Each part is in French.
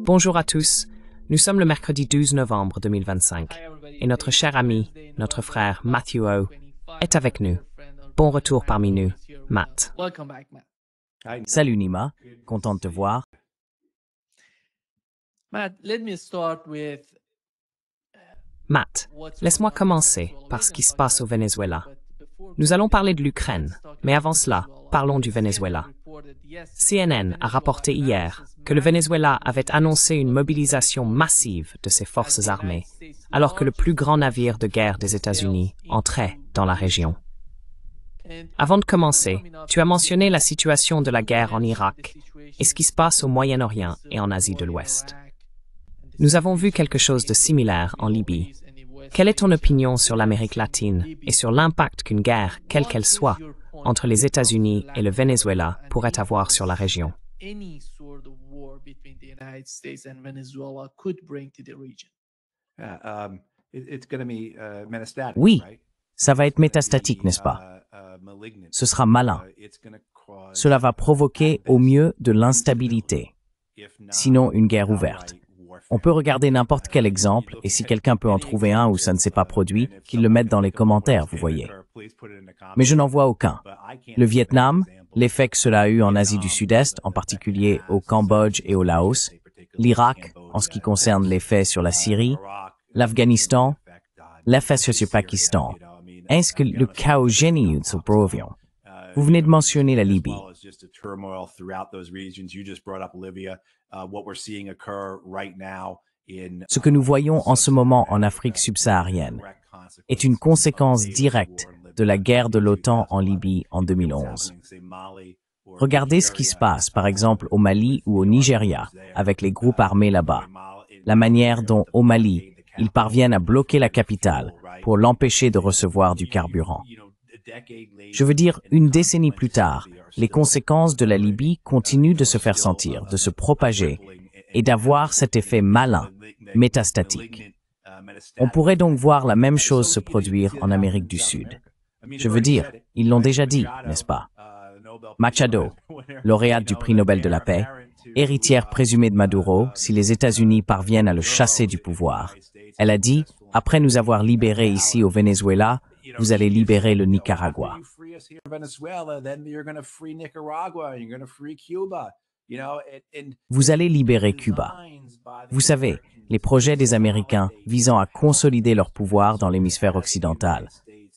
Bonjour à tous, nous sommes le mercredi 12 novembre 2025 et notre cher ami, notre frère Matthew O est avec nous. Bon retour parmi nous, Matt. Salut Nima, content de te voir. Matt, laisse-moi commencer par ce qui se passe au Venezuela. Nous allons parler de l'Ukraine, mais avant cela, parlons du Venezuela. CNN a rapporté hier que le Venezuela avait annoncé une mobilisation massive de ses forces armées, alors que le plus grand navire de guerre des États-Unis entrait dans la région. Avant de commencer, tu as mentionné la situation de la guerre en Irak et ce qui se passe au Moyen-Orient et en Asie de l'Ouest. Nous avons vu quelque chose de similaire en Libye. Quelle est ton opinion sur l'Amérique latine et sur l'impact qu'une guerre, quelle qu'elle soit, entre les États-Unis et le Venezuela pourrait avoir sur la région? Oui, ça va être métastatique, n'est-ce pas? Ce sera malin. Cela va provoquer au mieux de l'instabilité, sinon une guerre ouverte. On peut regarder n'importe quel exemple, et si quelqu'un peut en trouver un où ça ne s'est pas produit, qu'il le mette dans les commentaires, vous voyez. Mais je n'en vois aucun. Le Vietnam, l'effet que cela a eu en Asie du Sud-Est, en particulier au Cambodge et au Laos, l'Irak, en ce qui concerne l'effet sur la Syrie, l'Afghanistan, l'effet sur le Pakistan, ainsi que le chaos génie sur Provion. Vous venez de mentionner la Libye. Ce que nous voyons en ce moment en Afrique subsaharienne est une conséquence directe de la guerre de l'OTAN en Libye en 2011. Regardez ce qui se passe, par exemple, au Mali ou au Nigeria, avec les groupes armés là-bas. La manière dont, au Mali, ils parviennent à bloquer la capitale pour l'empêcher de recevoir du carburant. Je veux dire, une décennie plus tard, les conséquences de la Libye continuent de se faire sentir, de se propager et d'avoir cet effet malin, métastatique. On pourrait donc voir la même chose se produire en Amérique du Sud. Je veux dire, ils l'ont déjà dit, n'est-ce pas? Machado, lauréate du prix Nobel de la paix, héritière présumée de Maduro, si les États-Unis parviennent à le chasser du pouvoir, elle a dit, après nous avoir libérés ici au Venezuela, vous allez libérer le Nicaragua. Vous allez libérer Cuba. Vous savez, les projets des Américains visant à consolider leur pouvoir dans l'hémisphère occidental,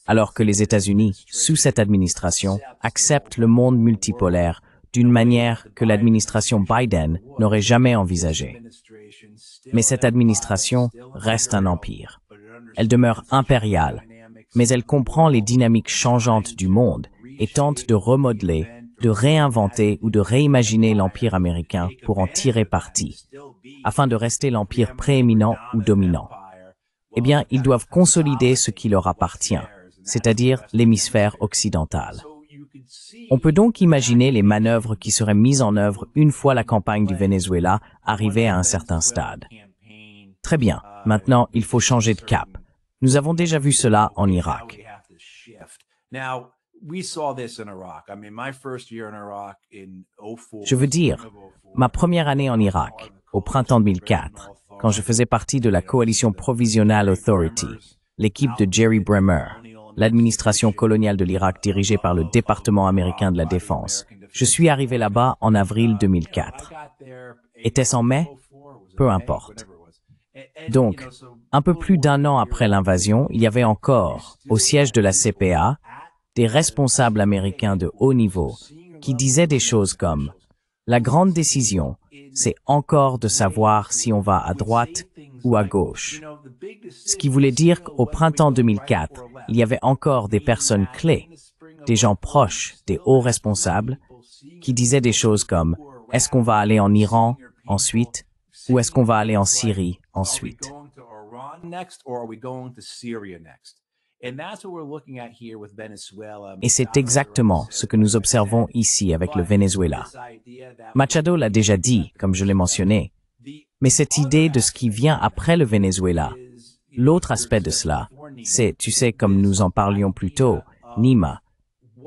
alors que les États-Unis, sous cette administration, acceptent le monde multipolaire d'une manière que l'administration Biden n'aurait jamais envisagée. Mais cette administration reste un empire. Elle demeure impériale, mais elle comprend les dynamiques changeantes du monde et tente de remodeler, de réinventer ou de réimaginer l'empire américain pour en tirer parti, afin de rester l'empire prééminent ou dominant. Eh bien, ils doivent consolider ce qui leur appartient, c'est-à-dire l'hémisphère occidental. On peut donc imaginer les manœuvres qui seraient mises en œuvre une fois la campagne du Venezuela arrivée à un certain stade. Très bien, maintenant il faut changer de cap. Nous avons déjà vu cela en Irak. Je veux dire, ma première année en Irak, au printemps 2004, quand je faisais partie de la Coalition Provisional Authority, l'équipe de Jerry Bremer, l'administration coloniale de l'Irak dirigée par le département américain de la Défense. Je suis arrivé là-bas en avril 2004. Était-ce en mai? Peu importe. Donc, un peu plus d'un an après l'invasion, il y avait encore, au siège de la CPA, des responsables américains de haut niveau qui disaient des choses comme « La grande décision, c'est encore de savoir si on va à droite ou à gauche ». Ce qui voulait dire qu'au printemps 2004, il y avait encore des personnes clés, des gens proches, des hauts responsables, qui disaient des choses comme « Est-ce qu'on va aller en Iran ensuite ou est-ce qu'on va aller en Syrie ensuite ?» Et c'est exactement ce que nous observons ici avec le Venezuela. Machado l'a déjà dit, comme je l'ai mentionné, mais cette idée de ce qui vient après le Venezuela, l'autre aspect de cela, c'est, tu sais, comme nous en parlions plus tôt, Nima,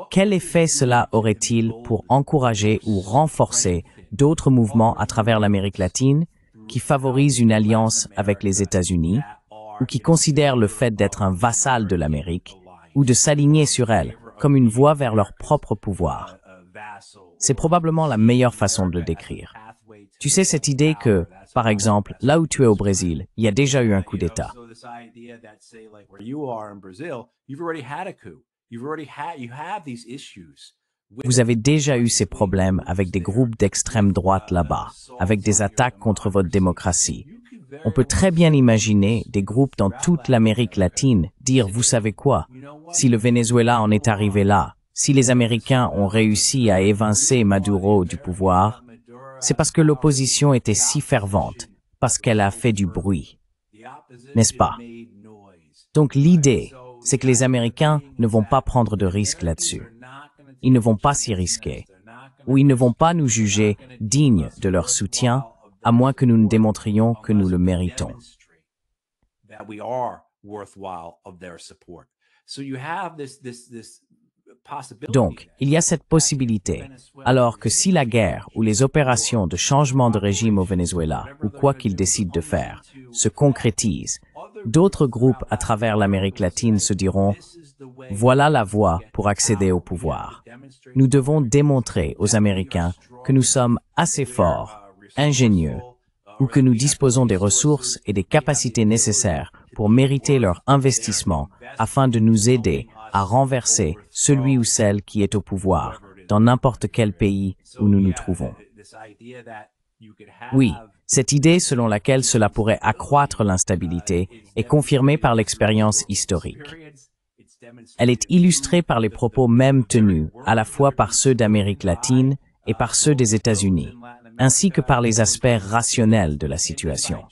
quel effet cela aurait-il pour encourager ou renforcer d'autres mouvements à travers l'Amérique latine qui favorisent une alliance avec les États-Unis ou qui considèrent le fait d'être un vassal de l'Amérique ou de s'aligner sur elle comme une voie vers leur propre pouvoir. C'est probablement la meilleure façon de le décrire. Tu sais, cette idée que, par exemple, là où tu es au Brésil, il y a déjà eu un coup d'État. Vous avez déjà eu ces problèmes avec des groupes d'extrême droite là-bas, avec des attaques contre votre démocratie. On peut très bien imaginer des groupes dans toute l'Amérique latine dire, vous savez quoi, si le Venezuela en est arrivé là, si les Américains ont réussi à évincer Maduro du pouvoir, c'est parce que l'opposition était si fervente, parce qu'elle a fait du bruit. N'est-ce pas? Donc l'idée, c'est que les Américains ne vont pas prendre de risques là-dessus. Ils ne vont pas s'y risquer, ou ils ne vont pas nous juger dignes de leur soutien, à moins que nous ne démontrions que nous le méritons. Donc, il y a cette possibilité, alors que si la guerre ou les opérations de changement de régime au Venezuela, ou quoi qu'ils décident de faire, se concrétisent, d'autres groupes à travers l'Amérique latine se diront « Voilà la voie pour accéder au pouvoir. Nous devons démontrer aux Américains que nous sommes assez forts, ingénieux, ou que nous disposons des ressources et des capacités nécessaires pour mériter leur investissement afin de nous aider à renverser celui ou celle qui est au pouvoir dans n'importe quel pays où nous nous trouvons. » Oui, cette idée selon laquelle cela pourrait accroître l'instabilité est confirmée par l'expérience historique. Elle est illustrée par les propos même tenus, à la fois par ceux d'Amérique latine et par ceux des États-Unis, ainsi que par les aspects rationnels de la situation.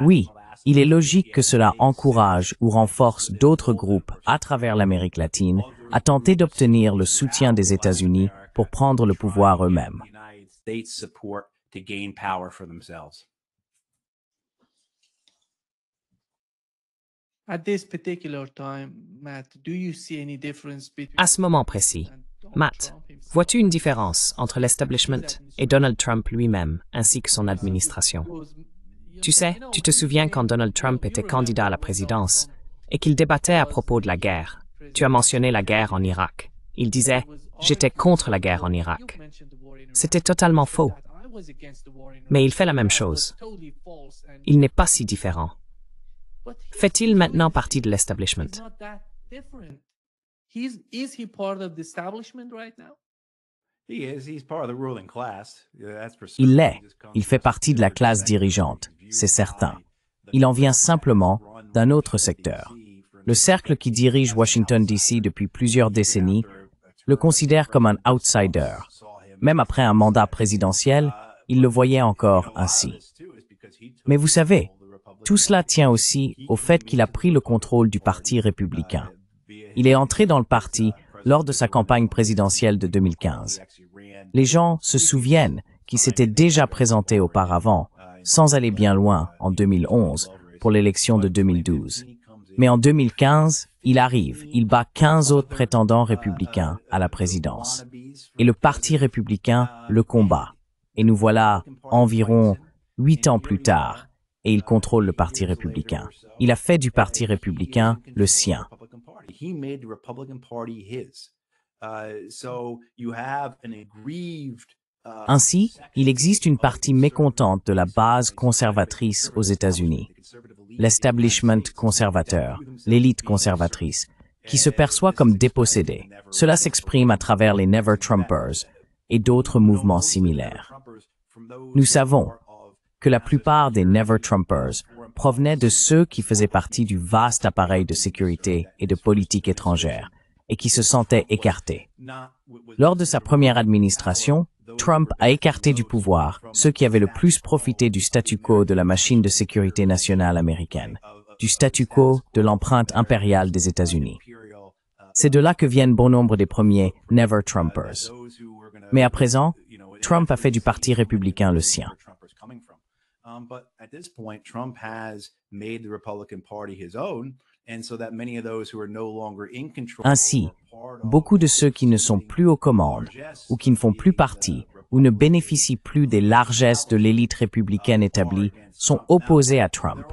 Oui, il est logique que cela encourage ou renforce d'autres groupes à travers l'Amérique latine à tenter d'obtenir le soutien des États-Unis pour prendre le pouvoir eux-mêmes. À ce moment précis, Matt, vois-tu une différence entre l'establishment et Donald Trump lui-même, ainsi que son administration? Tu sais, tu te souviens quand Donald Trump était candidat à la présidence et qu'il débattait à propos de la guerre. Tu as mentionné la guerre en Irak. Il disait « J'étais contre la guerre en Irak ». C'était totalement faux. Mais il fait la même chose. Il n'est pas si différent. Fait-il maintenant partie de l'establishment? Il l'est. Il fait partie de la classe dirigeante, c'est certain. Il en vient simplement d'un autre secteur. Le cercle qui dirige Washington, D.C. depuis plusieurs décennies le considère comme un outsider. Même après un mandat présidentiel, il le voyait encore ainsi. Mais vous savez, tout cela tient aussi au fait qu'il a pris le contrôle du Parti républicain. Il est entré dans le parti lors de sa campagne présidentielle de 2015. Les gens se souviennent qu'il s'était déjà présenté auparavant, sans aller bien loin, en 2011, pour l'élection de 2012. Mais en 2015, il arrive, il bat 15 autres prétendants républicains à la présidence. Et le Parti républicain le combat. Et nous voilà environ 8 ans plus tard, et il contrôle le Parti républicain. Il a fait du Parti républicain le sien. Ainsi, il existe une partie mécontente de la base conservatrice aux États-Unis, l'establishment conservateur, l'élite conservatrice, qui se perçoit comme dépossédée. Cela s'exprime à travers les Never Trumpers et d'autres mouvements similaires. Nous savons que la plupart des Never Trumpers provenaient de ceux qui faisaient partie du vaste appareil de sécurité et de politique étrangère et qui se sentaient écartés. Lors de sa première administration, Trump a écarté du pouvoir ceux qui avaient le plus profité du statu quo de la machine de sécurité nationale américaine, du statu quo de l'empreinte impériale des États-Unis. C'est de là que viennent bon nombre des premiers Never Trumpers. Mais à présent, Trump a fait du Parti républicain le sien. Ainsi, beaucoup de ceux qui ne sont plus aux commandes ou qui ne font plus partie ou ne bénéficient plus des largesses de l'élite républicaine établie sont opposés à Trump.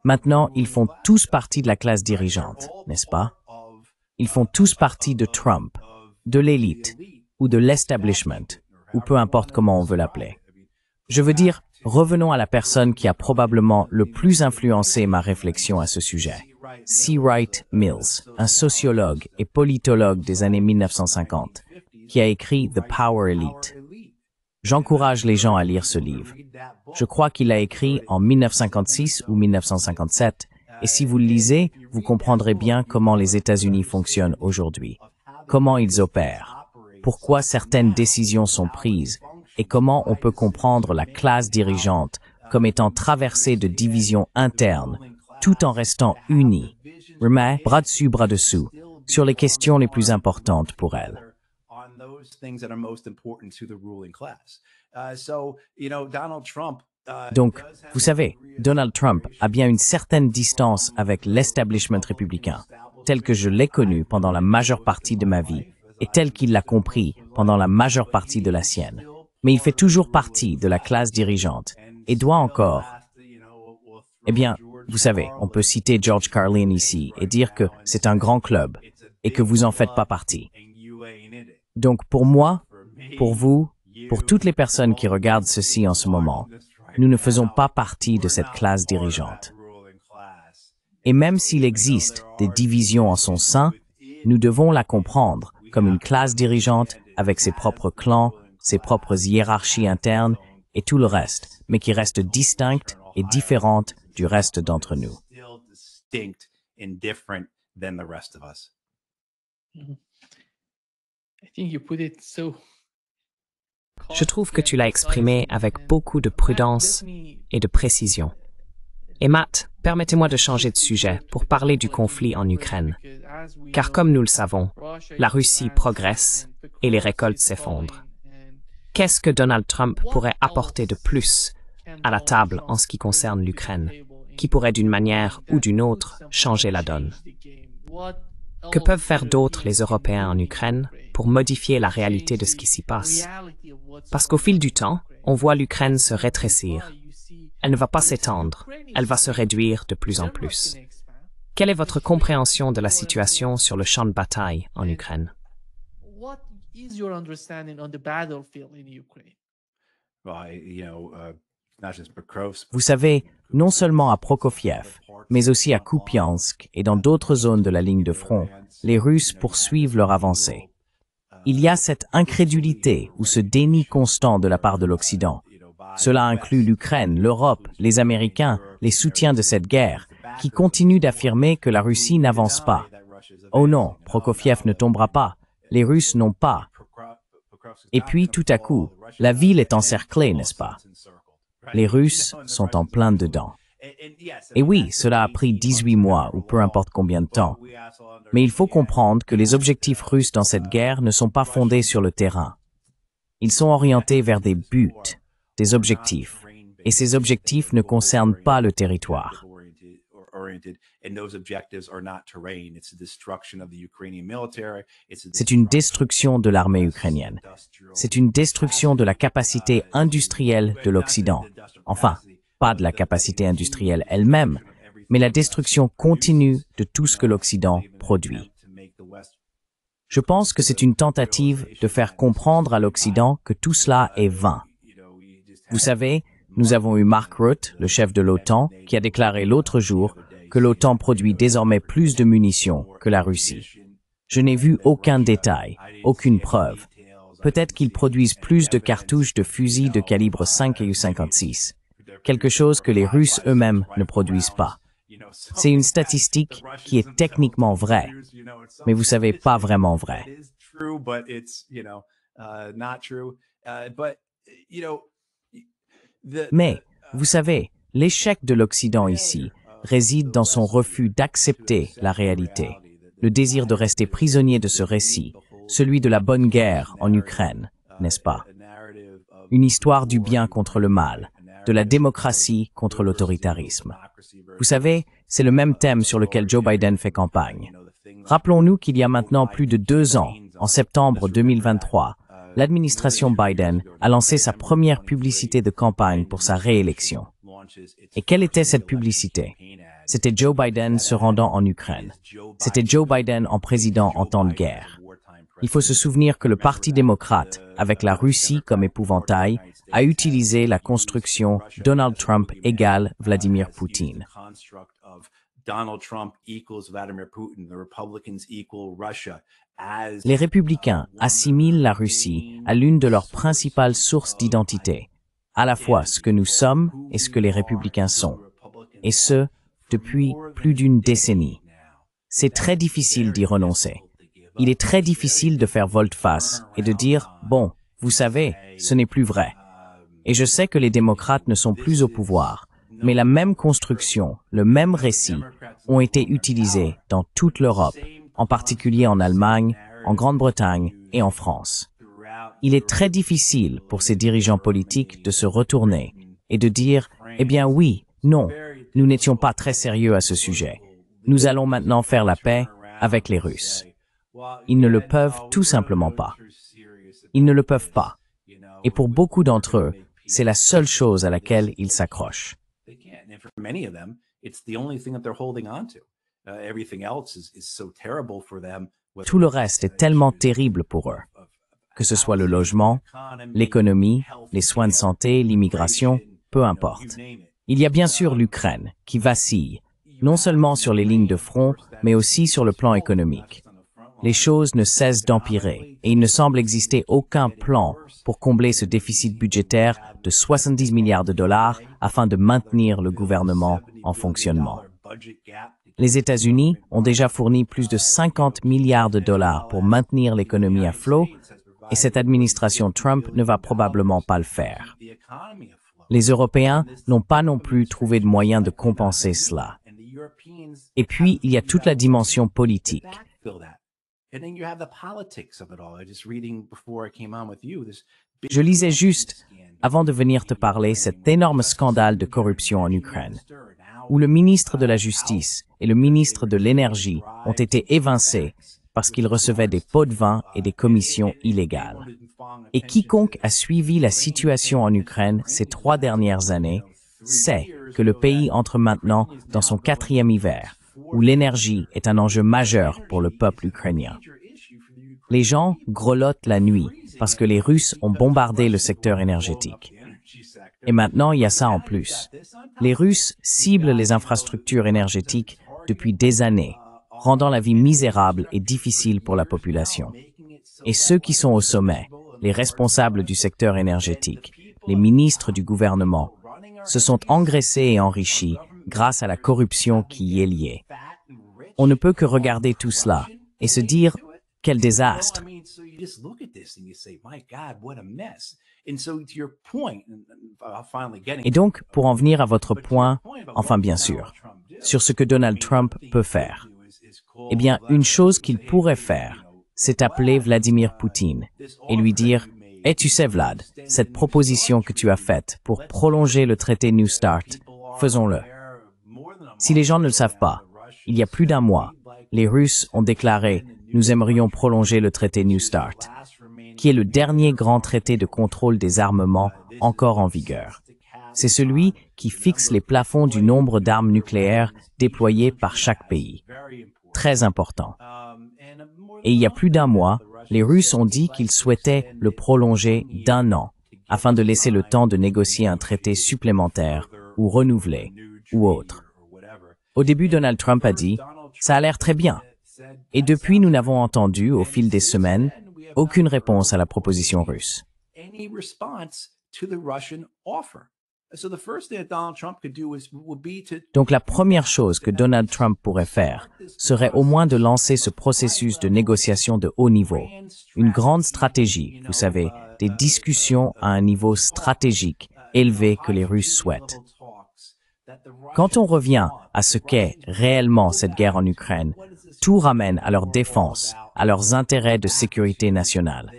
Maintenant, ils font tous partie de la classe dirigeante, n'est-ce pas? Ils font tous partie de Trump, de l'élite, ou de l'establishment, ou peu importe comment on veut l'appeler. Je veux dire, revenons à la personne qui a probablement le plus influencé ma réflexion à ce sujet. C. Wright Mills, un sociologue et politologue des années 1950, qui a écrit The Power Elite. J'encourage les gens à lire ce livre. Je crois qu'il l'a écrit en 1956 ou 1957, et si vous le lisez, vous comprendrez bien comment les États-Unis fonctionnent aujourd'hui, comment ils opèrent, pourquoi certaines décisions sont prises, et comment on peut comprendre la classe dirigeante comme étant traversée de divisions internes, tout en restant unis, remet bras dessus, bras dessous, sur les questions les plus importantes pour elle. Donc, vous savez, Donald Trump a bien une certaine distance avec l'establishment républicain, tel que je l'ai connu pendant la majeure partie de ma vie, et tel qu'il l'a compris pendant la majeure partie de la sienne. Mais il fait toujours partie de la classe dirigeante, et doit encore... Eh bien, vous savez, on peut citer George Carlin ici et dire que c'est un grand club, et que vous en faites pas partie. Donc pour moi, pour vous, pour toutes les personnes qui regardent ceci en ce moment, nous ne faisons pas partie de cette classe dirigeante. Et même s'il existe des divisions en son sein, nous devons la comprendre comme une classe dirigeante avec ses propres clans, ses propres hiérarchies internes et tout le reste, mais qui reste distincte et différente du reste d'entre nous. Je trouve que tu l'as exprimé avec beaucoup de prudence et de précision. Et Matt, permettez-moi de changer de sujet pour parler du conflit en Ukraine. Car comme nous le savons, la Russie progresse et les récoltes s'effondrent. Qu'est-ce que Donald Trump pourrait apporter de plus à la table en ce qui concerne l'Ukraine, qui pourrait d'une manière ou d'une autre changer la donne? Que peuvent faire d'autres les Européens en Ukraine pour modifier la réalité de ce qui s'y passe? Parce qu'au fil du temps, on voit l'Ukraine se rétrécir. Elle ne va pas s'étendre, elle va se réduire de plus en plus. Quelle est votre compréhension de la situation sur le champ de bataille en Ukraine? Vous savez, non seulement à Prokofiev, mais aussi à Kupiansk et dans d'autres zones de la ligne de front, les Russes poursuivent leur avancée. Il y a cette incrédulité ou ce déni constant de la part de l'Occident. Cela inclut l'Ukraine, l'Europe, les Américains, les soutiens de cette guerre, qui continuent d'affirmer que la Russie n'avance pas. Oh non, Prokofiev ne tombera pas, les Russes n'ont pas. Et puis, tout à coup, la ville est encerclée, n'est-ce pas? Les Russes sont en plein dedans. Et oui, cela a pris 18 mois ou peu importe combien de temps. Mais il faut comprendre que les objectifs russes dans cette guerre ne sont pas fondés sur le terrain. Ils sont orientés vers des buts, des objectifs. Et ces objectifs ne concernent pas le territoire. C'est une destruction de l'armée ukrainienne. C'est une destruction de la capacité industrielle de l'Occident. Enfin, pas de la capacité industrielle elle-même, mais la destruction continue de tout ce que l'Occident produit. Je pense que c'est une tentative de faire comprendre à l'Occident que tout cela est vain. Vous savez, nous avons eu Mark Rutte, le chef de l'OTAN, qui a déclaré l'autre jour que l'OTAN produit désormais plus de munitions que la Russie. Je n'ai vu aucun détail, aucune preuve. Peut-être qu'ils produisent plus de cartouches de fusils de calibre 5 et U-56, quelque chose que les Russes eux-mêmes ne produisent pas. C'est une statistique qui est techniquement vraie, mais vous savez, pas vraiment vraie. Mais, vous savez, l'échec de l'Occident ici réside dans son refus d'accepter la réalité, le désir de rester prisonnier de ce récit, celui de la bonne guerre en Ukraine, n'est-ce pas? Une histoire du bien contre le mal, de la démocratie contre l'autoritarisme. Vous savez, c'est le même thème sur lequel Joe Biden fait campagne. Rappelons-nous qu'il y a maintenant plus de 2 ans, en septembre 2023, l'administration Biden a lancé sa première publicité de campagne pour sa réélection. Et quelle était cette publicité? C'était Joe Biden se rendant en Ukraine. C'était Joe Biden en président en temps de guerre. Il faut se souvenir que le Parti démocrate, avec la Russie comme épouvantail, a utilisé la construction Donald Trump égale Vladimir Poutine. Les républicains assimilent la Russie à l'une de leurs principales sources d'identité, à la fois ce que nous sommes et ce que les républicains sont, et ce, depuis plus d'une décennie. C'est très difficile d'y renoncer. Il est très difficile de faire volte-face et de dire « Bon, vous savez, ce n'est plus vrai ». Et je sais que les démocrates ne sont plus au pouvoir, mais la même construction, le même récit ont été utilisés dans toute l'Europe, en particulier en Allemagne, en Grande-Bretagne et en France. Il est très difficile pour ces dirigeants politiques de se retourner et de dire « Eh bien oui, non, nous n'étions pas très sérieux à ce sujet. Nous allons maintenant faire la paix avec les Russes. » Ils ne le peuvent tout simplement pas. Ils ne le peuvent pas. Et pour beaucoup d'entre eux, c'est la seule chose à laquelle ils s'accrochent. Tout le reste est tellement terrible pour eux. Que ce soit le logement, l'économie, les soins de santé, l'immigration, peu importe. Il y a bien sûr l'Ukraine, qui vacille, non seulement sur les lignes de front, mais aussi sur le plan économique. Les choses ne cessent d'empirer et il ne semble exister aucun plan pour combler ce déficit budgétaire de 70 milliards de dollars afin de maintenir le gouvernement en fonctionnement. Les États-Unis ont déjà fourni plus de 50 milliards de dollars pour maintenir l'économie à flot et cette administration Trump ne va probablement pas le faire. Les Européens n'ont pas non plus trouvé de moyen de compenser cela. Et puis, il y a toute la dimension politique. Je lisais juste, avant de venir te parler, cet énorme scandale de corruption en Ukraine, où le ministre de la Justice et le ministre de l'Énergie ont été évincés parce qu'ils recevaient des pots de vin et des commissions illégales. Et quiconque a suivi la situation en Ukraine ces 3 dernières années sait que le pays entre maintenant dans son 4e hiver, où l'énergie est un enjeu majeur pour le peuple ukrainien. Les gens grelottent la nuit parce que les Russes ont bombardé le secteur énergétique. Et maintenant, il y a ça en plus. Les Russes ciblent les infrastructures énergétiques depuis des années, rendant la vie misérable et difficile pour la population. Et ceux qui sont au sommet, les responsables du secteur énergétique, les ministres du gouvernement, se sont engraissés et enrichis grâce à la corruption qui y est liée. On ne peut que regarder tout cela et se dire « Quel désastre !» Et donc, pour en venir à votre point, enfin bien sûr, sur ce que Donald Trump peut faire. Eh bien, une chose qu'il pourrait faire, c'est appeler Vladimir Poutine et lui dire « Eh, tu sais Vlad, cette proposition que tu as faite pour prolonger le traité New Start, faisons-le. » Si les gens ne le savent pas, il y a plus d'un mois, les Russes ont déclaré « Nous aimerions prolonger le traité New Start », qui est le dernier grand traité de contrôle des armements encore en vigueur. C'est celui qui fixe les plafonds du nombre d'armes nucléaires déployées par chaque pays. Très important. Et il y a plus d'un mois, les Russes ont dit qu'ils souhaitaient le prolonger d'1 an, afin de laisser le temps de négocier un traité supplémentaire, ou renouvelé, ou autre. Au début, Donald Trump a dit « Ça a l'air très bien ». Et depuis, nous n'avons entendu, au fil des semaines, aucune réponse à la proposition russe. Donc la première chose que Donald Trump pourrait faire serait au moins de lancer ce processus de négociation de haut niveau, une grande stratégie, vous savez, des discussions à un niveau stratégique élevé que les Russes souhaitent. Quand on revient à ce qu'est réellement cette guerre en Ukraine, tout ramène à leur défense, à leurs intérêts de sécurité nationale.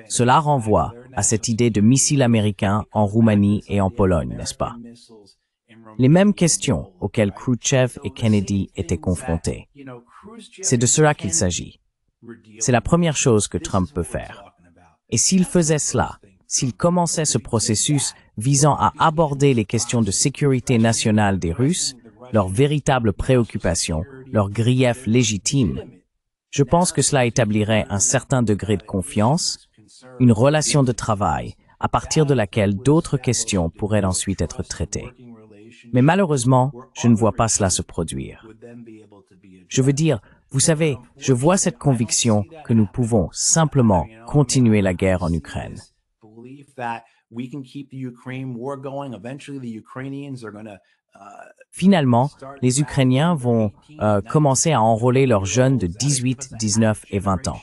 Cela renvoie à cette idée de missiles américains en Roumanie et en Pologne, n'est-ce pas? Les mêmes questions auxquelles Khrouchtchev et Kennedy étaient confrontés. C'est de cela qu'il s'agit. C'est la première chose que Trump peut faire. Et s'ils faisaient cela, s'ils commençaient ce processus visant à aborder les questions de sécurité nationale des Russes, leurs véritables préoccupations, leurs griefs légitimes, je pense que cela établirait un certain degré de confiance, une relation de travail, à partir de laquelle d'autres questions pourraient ensuite être traitées. Mais malheureusement, je ne vois pas cela se produire. Je veux dire, vous savez, je vois cette conviction que nous pouvons simplement continuer la guerre en Ukraine. Finalement, les Ukrainiens vont commencer à enrôler leurs jeunes de 18, 19 et 20 ans.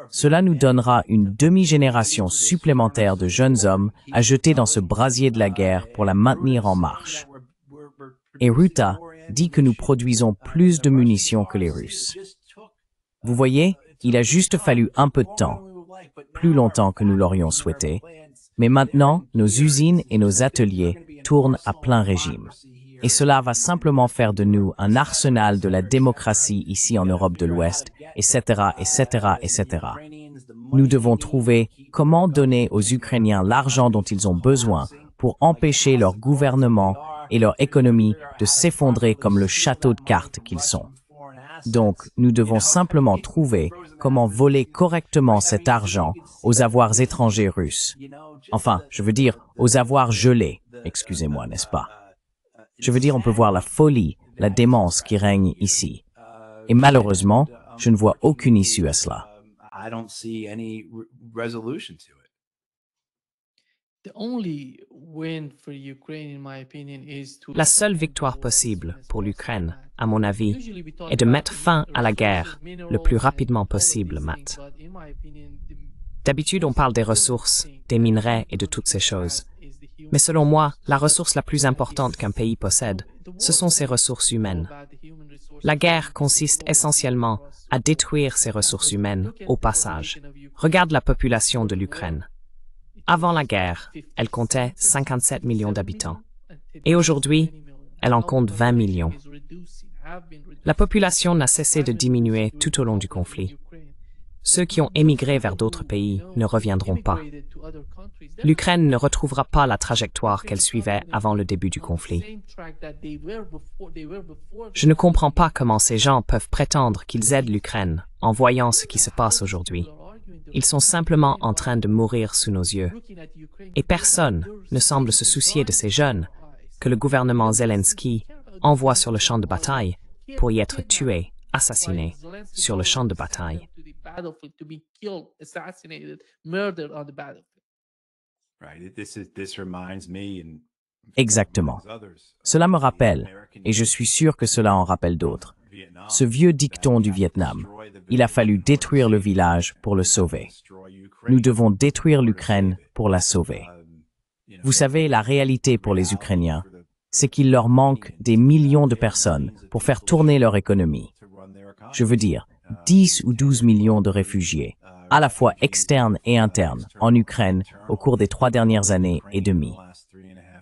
Cela nous donnera une demi-génération supplémentaire de jeunes hommes à jeter dans ce brasier de la guerre pour la maintenir en marche. Et Ruta dit que nous produisons plus de munitions que les Russes. Vous voyez, il a juste fallu un peu de temps, plus longtemps que nous l'aurions souhaité, mais maintenant, nos usines et nos ateliers tournent à plein régime. Et cela va simplement faire de nous un arsenal de la démocratie ici en Europe de l'Ouest, etc., etc., etc. Nous devons trouver comment donner aux Ukrainiens l'argent dont ils ont besoin pour empêcher leur gouvernement et leur économie de s'effondrer comme le château de cartes qu'ils sont. Donc, nous devons simplement trouver comment voler correctement cet argent aux avoirs étrangers russes. Enfin, je veux dire, aux avoirs gelés, excusez-moi, n'est-ce pas? Je veux dire, on peut voir la folie, la démence qui règne ici. Et malheureusement, je ne vois aucune issue à cela. La seule victoire possible pour l'Ukraine, à mon avis, est de mettre fin à la guerre le plus rapidement possible, Matt. D'habitude, on parle des ressources, des minerais et de toutes ces choses. Mais selon moi, la ressource la plus importante qu'un pays possède, ce sont ses ressources humaines. La guerre consiste essentiellement à détruire ces ressources humaines au passage. Regarde la population de l'Ukraine. Avant la guerre, elle comptait 57 millions d'habitants. Et aujourd'hui, elle en compte 20 millions. La population n'a cessé de diminuer tout au long du conflit. Ceux qui ont émigré vers d'autres pays ne reviendront pas. L'Ukraine ne retrouvera pas la trajectoire qu'elle suivait avant le début du conflit. Je ne comprends pas comment ces gens peuvent prétendre qu'ils aident l'Ukraine en voyant ce qui se passe aujourd'hui. Ils sont simplement en train de mourir sous nos yeux. Et personne ne semble se soucier de ces jeunes que le gouvernement Zelensky envoie sur le champ de bataille pour y être tués, assassinés sur le champ de bataille. Exactement. Cela me rappelle, et je suis sûr que cela en rappelle d'autres, ce vieux dicton du Vietnam. Il a fallu détruire le village pour le sauver. Nous devons détruire l'Ukraine pour la sauver. Vous savez, la réalité pour les Ukrainiens, c'est qu'il leur manque des millions de personnes pour faire tourner leur économie. Je veux dire, 10 ou 12 millions de réfugiés, à la fois externes et internes, en Ukraine au cours des 3 dernières années et demie.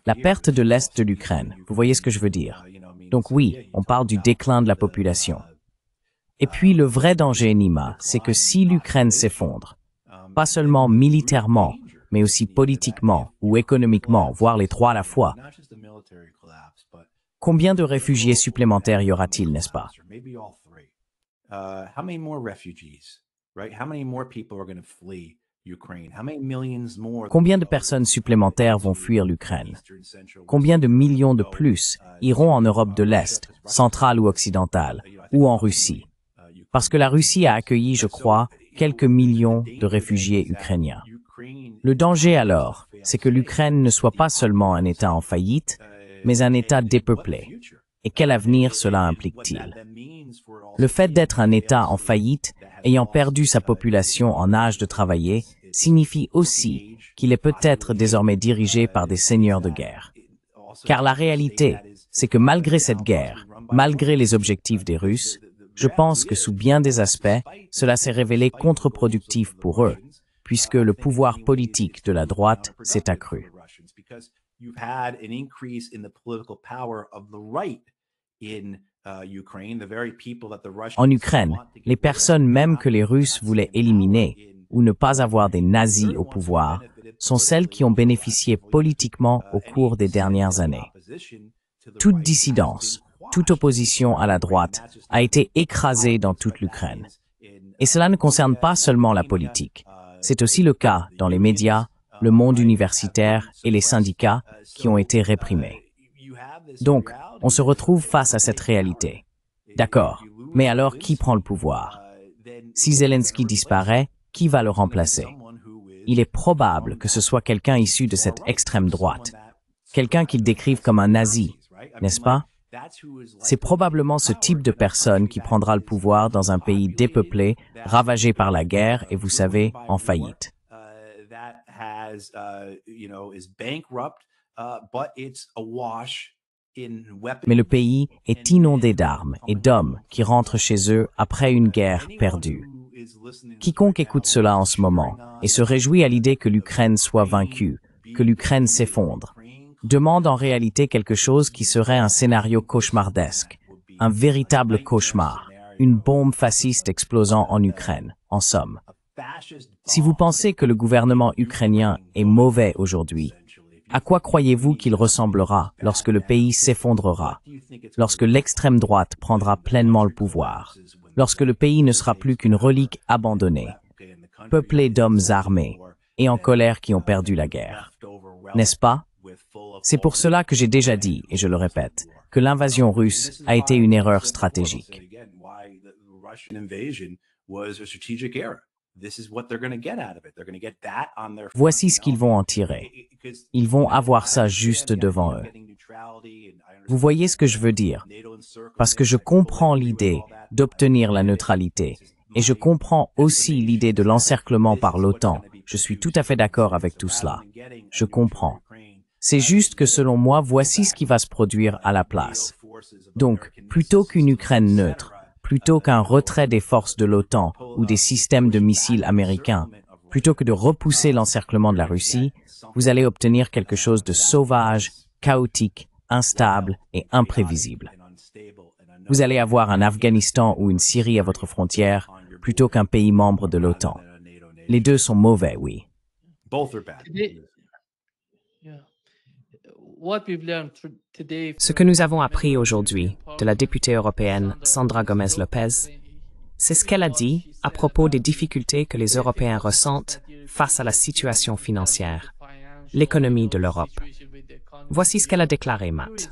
La perte de l'Est de l'Ukraine, vous voyez ce que je veux dire? Donc oui, on parle du déclin de la population. Et puis le vrai danger, Nima, c'est que si l'Ukraine s'effondre, pas seulement militairement, mais aussi politiquement ou économiquement, voire les trois à la fois, combien de réfugiés supplémentaires y aura-t-il, n'est-ce pas? Combien de personnes supplémentaires vont fuir l'Ukraine? Combien de millions de plus iront en Europe de l'Est, centrale ou occidentale, ou en Russie? Parce que la Russie a accueilli, je crois, quelques millions de réfugiés ukrainiens. Le danger alors, c'est que l'Ukraine ne soit pas seulement un État en faillite, mais un État dépeuplé. Et quel avenir cela implique-t-il? Le fait d'être un État en faillite, ayant perdu sa population en âge de travailler, signifie aussi qu'il est peut-être désormais dirigé par des seigneurs de guerre. Car la réalité, c'est que malgré cette guerre, malgré les objectifs des Russes, je pense que sous bien des aspects, cela s'est révélé contre-productif pour eux, puisque le pouvoir politique de la droite s'est accru. En Ukraine, les personnes même que les Russes voulaient éliminer ou ne pas avoir des nazis au pouvoir sont celles qui ont bénéficié politiquement au cours des dernières années. Toute dissidence, toute opposition à la droite a été écrasée dans toute l'Ukraine. Et cela ne concerne pas seulement la politique. C'est aussi le cas dans les médias, le monde universitaire et les syndicats qui ont été réprimés. Donc, on se retrouve face à cette réalité. D'accord, mais alors qui prend le pouvoir? Si Zelensky disparaît, qui va le remplacer? Il est probable que ce soit quelqu'un issu de cette extrême droite, quelqu'un qu'ils décrivent comme un nazi, n'est-ce pas? C'est probablement ce type de personne qui prendra le pouvoir dans un pays dépeuplé, ravagé par la guerre et, vous savez, en faillite. Mais le pays est inondé d'armes et d'hommes qui rentrent chez eux après une guerre perdue. Quiconque écoute cela en ce moment et se réjouit à l'idée que l'Ukraine soit vaincue, que l'Ukraine s'effondre, demande en réalité quelque chose qui serait un scénario cauchemardesque, un véritable cauchemar, une bombe fasciste explosant en Ukraine, en somme. Si vous pensez que le gouvernement ukrainien est mauvais aujourd'hui, à quoi croyez-vous qu'il ressemblera lorsque le pays s'effondrera, lorsque l'extrême droite prendra pleinement le pouvoir, lorsque le pays ne sera plus qu'une relique abandonnée, peuplée d'hommes armés et en colère qui ont perdu la guerre? N'est-ce pas? C'est pour cela que j'ai déjà dit, et je le répète, que l'invasion russe a été une erreur stratégique. Voici ce qu'ils vont en tirer. Ils vont avoir ça juste devant eux. Vous voyez ce que je veux dire? Parce que je comprends l'idée d'obtenir la neutralité, et je comprends aussi l'idée de l'encerclement par l'OTAN. Je suis tout à fait d'accord avec tout cela. Je comprends. C'est juste que selon moi, voici ce qui va se produire à la place. Donc, plutôt qu'une Ukraine neutre, plutôt qu'un retrait des forces de l'OTAN ou des systèmes de missiles américains, plutôt que de repousser l'encerclement de la Russie, vous allez obtenir quelque chose de sauvage, chaotique, instable et imprévisible. Vous allez avoir un Afghanistan ou une Syrie à votre frontière, plutôt qu'un pays membre de l'OTAN. Les deux sont mauvais, oui. Ce que nous avons appris aujourd'hui de la députée européenne Sandra Gomez-Lopez, c'est ce qu'elle a dit à propos des difficultés que les Européens ressentent face à la situation financière, l'économie de l'Europe. Voici ce qu'elle a déclaré, Matt.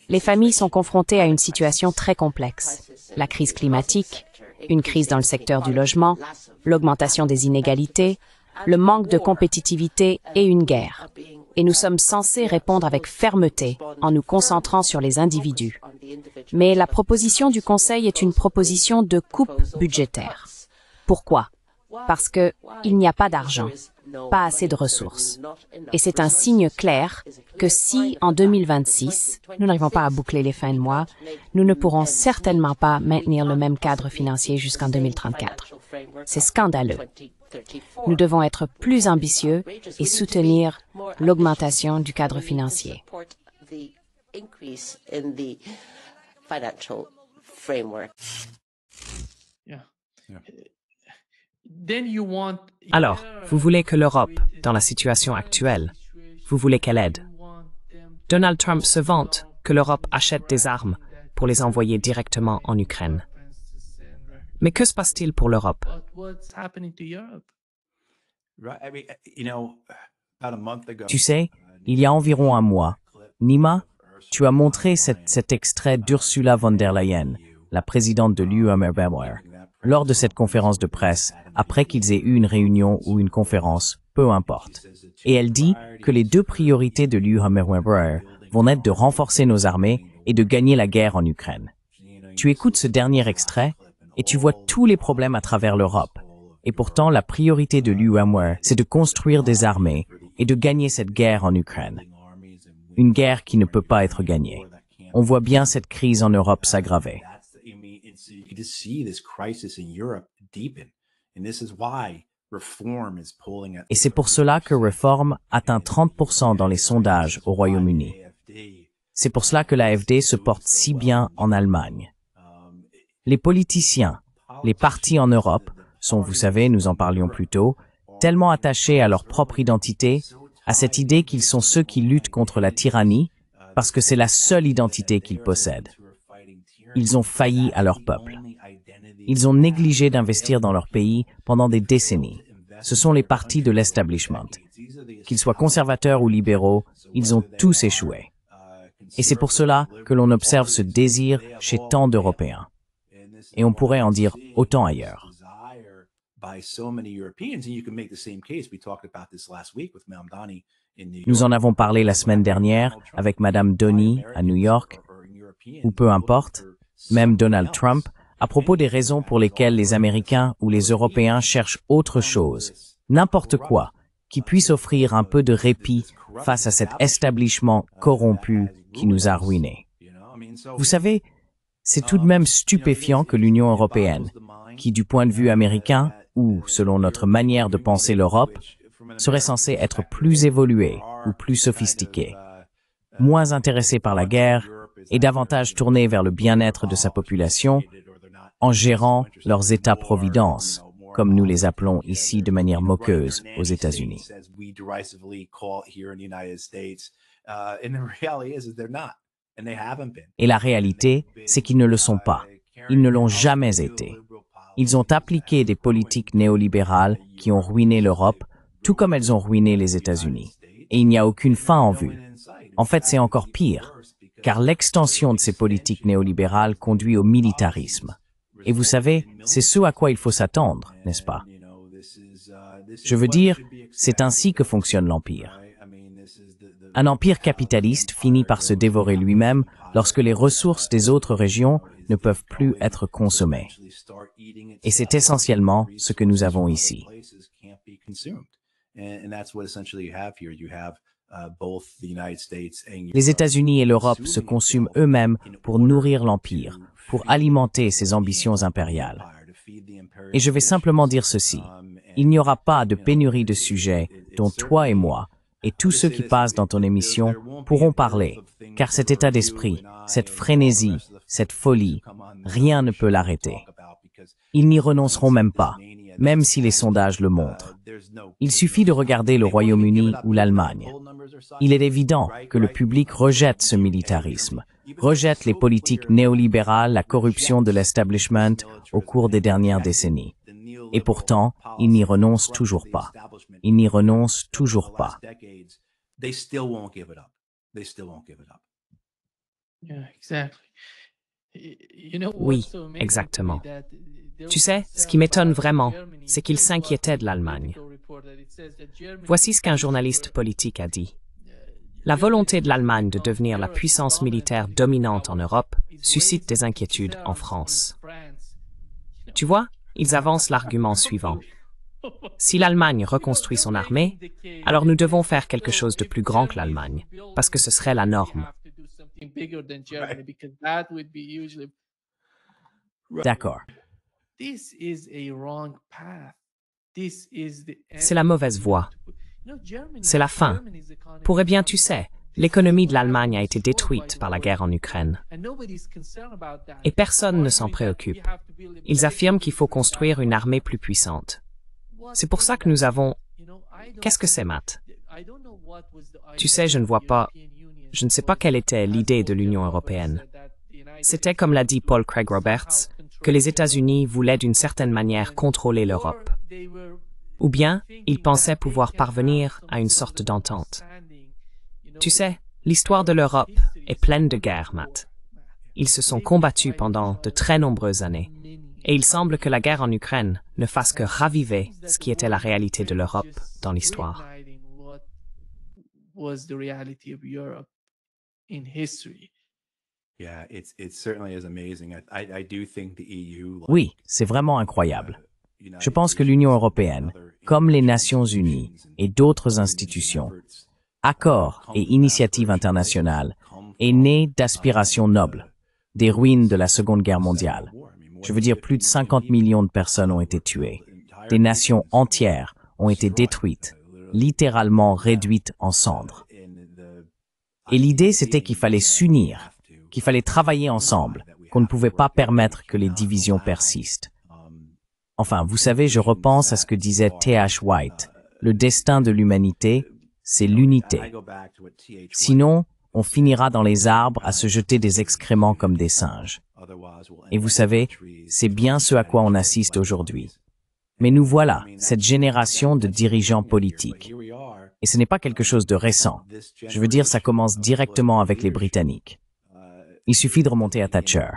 Les familles sont confrontées à une situation très complexe. La crise climatique, une crise dans le secteur du logement, l'augmentation des inégalités, le manque de compétitivité et une guerre. Et nous sommes censés répondre avec fermeté en nous concentrant sur les individus. Mais la proposition du Conseil est une proposition de coupe budgétaire. Pourquoi? Parce qu'il n'y a pas d'argent, pas assez de ressources. Et c'est un signe clair que si, en 2026, nous n'arrivons pas à boucler les fins de mois, nous ne pourrons certainement pas maintenir le même cadre financier jusqu'en 2034. C'est scandaleux. Nous devons être plus ambitieux et soutenir l'augmentation du cadre financier. Alors, vous voulez que l'Europe, dans la situation actuelle, vous voulez qu'elle aide. Donald Trump se vante que l'Europe achète des armes pour les envoyer directement en Ukraine. Mais que se passe-t-il pour l'Europe? Tu sais, il y a environ un mois, Nima, tu as montré cet extrait d'Ursula von der Leyen, la présidente de l'UE, lors de cette conférence de presse, après qu'ils aient eu une réunion ou une conférence, peu importe. Et elle dit que les deux priorités de l'UE vont être de renforcer nos armées et de gagner la guerre en Ukraine. Tu écoutes ce dernier extrait et tu vois tous les problèmes à travers l'Europe. Et pourtant, la priorité de l'UE, c'est de construire des armées et de gagner cette guerre en Ukraine. Une guerre qui ne peut pas être gagnée. On voit bien cette crise en Europe s'aggraver. Et c'est pour cela que Reform atteint 30% dans les sondages au Royaume-Uni. C'est pour cela que l'AfD se porte si bien en Allemagne. Les politiciens, les partis en Europe sont, vous savez, nous en parlions plus tôt, tellement attachés à leur propre identité, à cette idée qu'ils sont ceux qui luttent contre la tyrannie, parce que c'est la seule identité qu'ils possèdent. Ils ont failli à leur peuple. Ils ont négligé d'investir dans leur pays pendant des décennies. Ce sont les partis de l'establishment. Qu'ils soient conservateurs ou libéraux, ils ont tous échoué. Et c'est pour cela que l'on observe ce désir chez tant d'Européens. Et on pourrait en dire autant ailleurs. Nous en avons parlé la semaine dernière avec Madame Donny à New York, ou peu importe, même Donald Trump, à propos des raisons pour lesquelles les Américains ou les Européens cherchent autre chose, n'importe quoi, qui puisse offrir un peu de répit face à cet établissement corrompu qui nous a ruinés. Vous savez, c'est tout de même stupéfiant que l'Union européenne, qui du point de vue américain, ou selon notre manière de penser l'Europe, serait censée être plus évoluée ou plus sophistiquée, moins intéressée par la guerre et davantage tournée vers le bien-être de sa population, en gérant leurs États-providence, comme nous les appelons ici de manière moqueuse aux États-Unis. Et la réalité, c'est qu'ils ne le sont pas. Ils ne l'ont jamais été. Ils ont appliqué des politiques néolibérales qui ont ruiné l'Europe, tout comme elles ont ruiné les États-Unis. Et il n'y a aucune fin en vue. En fait, c'est encore pire, car l'extension de ces politiques néolibérales conduit au militarisme. Et vous savez, c'est ce à quoi il faut s'attendre, n'est-ce pas? Je veux dire, c'est ainsi que fonctionne l'empire. Un empire capitaliste finit par se dévorer lui-même lorsque les ressources des autres régions ne peuvent plus être consommées. Et c'est essentiellement ce que nous avons ici. Les États-Unis et l'Europe se consument eux-mêmes pour nourrir l'empire, pour alimenter ses ambitions impériales. Et je vais simplement dire ceci, il n'y aura pas de pénurie de sujets dont toi et moi, et tous ceux qui passent dans ton émission, pourront parler, car cet état d'esprit, cette frénésie, cette folie, rien ne peut l'arrêter. Ils n'y renonceront même pas, même si les sondages le montrent. Il suffit de regarder le Royaume-Uni ou l'Allemagne. Il est évident que le public rejette ce militarisme, rejette les politiques néolibérales, la corruption de l'establishment au cours des dernières décennies. Et pourtant, ils n'y renoncent toujours pas. Ils n'y renoncent toujours pas. Oui, exactement. Tu sais, ce qui m'étonne vraiment, c'est qu'ils s'inquiétaient de l'Allemagne. Voici ce qu'un journaliste politique a dit. La volonté de l'Allemagne de devenir la puissance militaire dominante en Europe suscite des inquiétudes en France. Tu vois, ils avancent l'argument suivant. Si l'Allemagne reconstruit son armée, alors nous devons faire quelque chose de plus grand que l'Allemagne, parce que ce serait la norme. D'accord. C'est la mauvaise voie. C'est la fin. Pour eh bien, tu sais, l'économie de l'Allemagne a été détruite par la guerre en Ukraine. Et personne ne s'en préoccupe. Ils affirment qu'il faut construire une armée plus puissante. C'est pour ça que nous avons... Qu'est-ce que c'est, Matt? Tu sais, je ne sais pas quelle était l'idée de l'Union européenne. C'était, comme l'a dit Paul Craig Roberts, que les États-Unis voulaient d'une certaine manière contrôler l'Europe. Ou bien, ils pensaient pouvoir parvenir à une sorte d'entente. Tu sais, l'histoire de l'Europe est pleine de guerres, Matt. Ils se sont combattus pendant de très nombreuses années. Et il semble que la guerre en Ukraine ne fasse que raviver ce qui était la réalité de l'Europe dans l'histoire. Oui, c'est vraiment incroyable. Je pense que l'Union européenne, comme les Nations unies et d'autres institutions, accords et initiatives internationales, est née d'aspirations nobles, des ruines de la Seconde Guerre mondiale. Je veux dire, plus de 50 millions de personnes ont été tuées. Des nations entières ont été détruites, littéralement réduites en cendres. Et l'idée, c'était qu'il fallait s'unir, qu'il fallait travailler ensemble, qu'on ne pouvait pas permettre que les divisions persistent. Enfin, vous savez, je repense à ce que disait T.H. White. Le destin de l'humanité, c'est l'unité. Sinon, on finira dans les arbres à se jeter des excréments comme des singes. Et vous savez, c'est bien ce à quoi on assiste aujourd'hui. Mais nous voilà, cette génération de dirigeants politiques. Et ce n'est pas quelque chose de récent. Je veux dire, ça commence directement avec les Britanniques. Il suffit de remonter à Thatcher.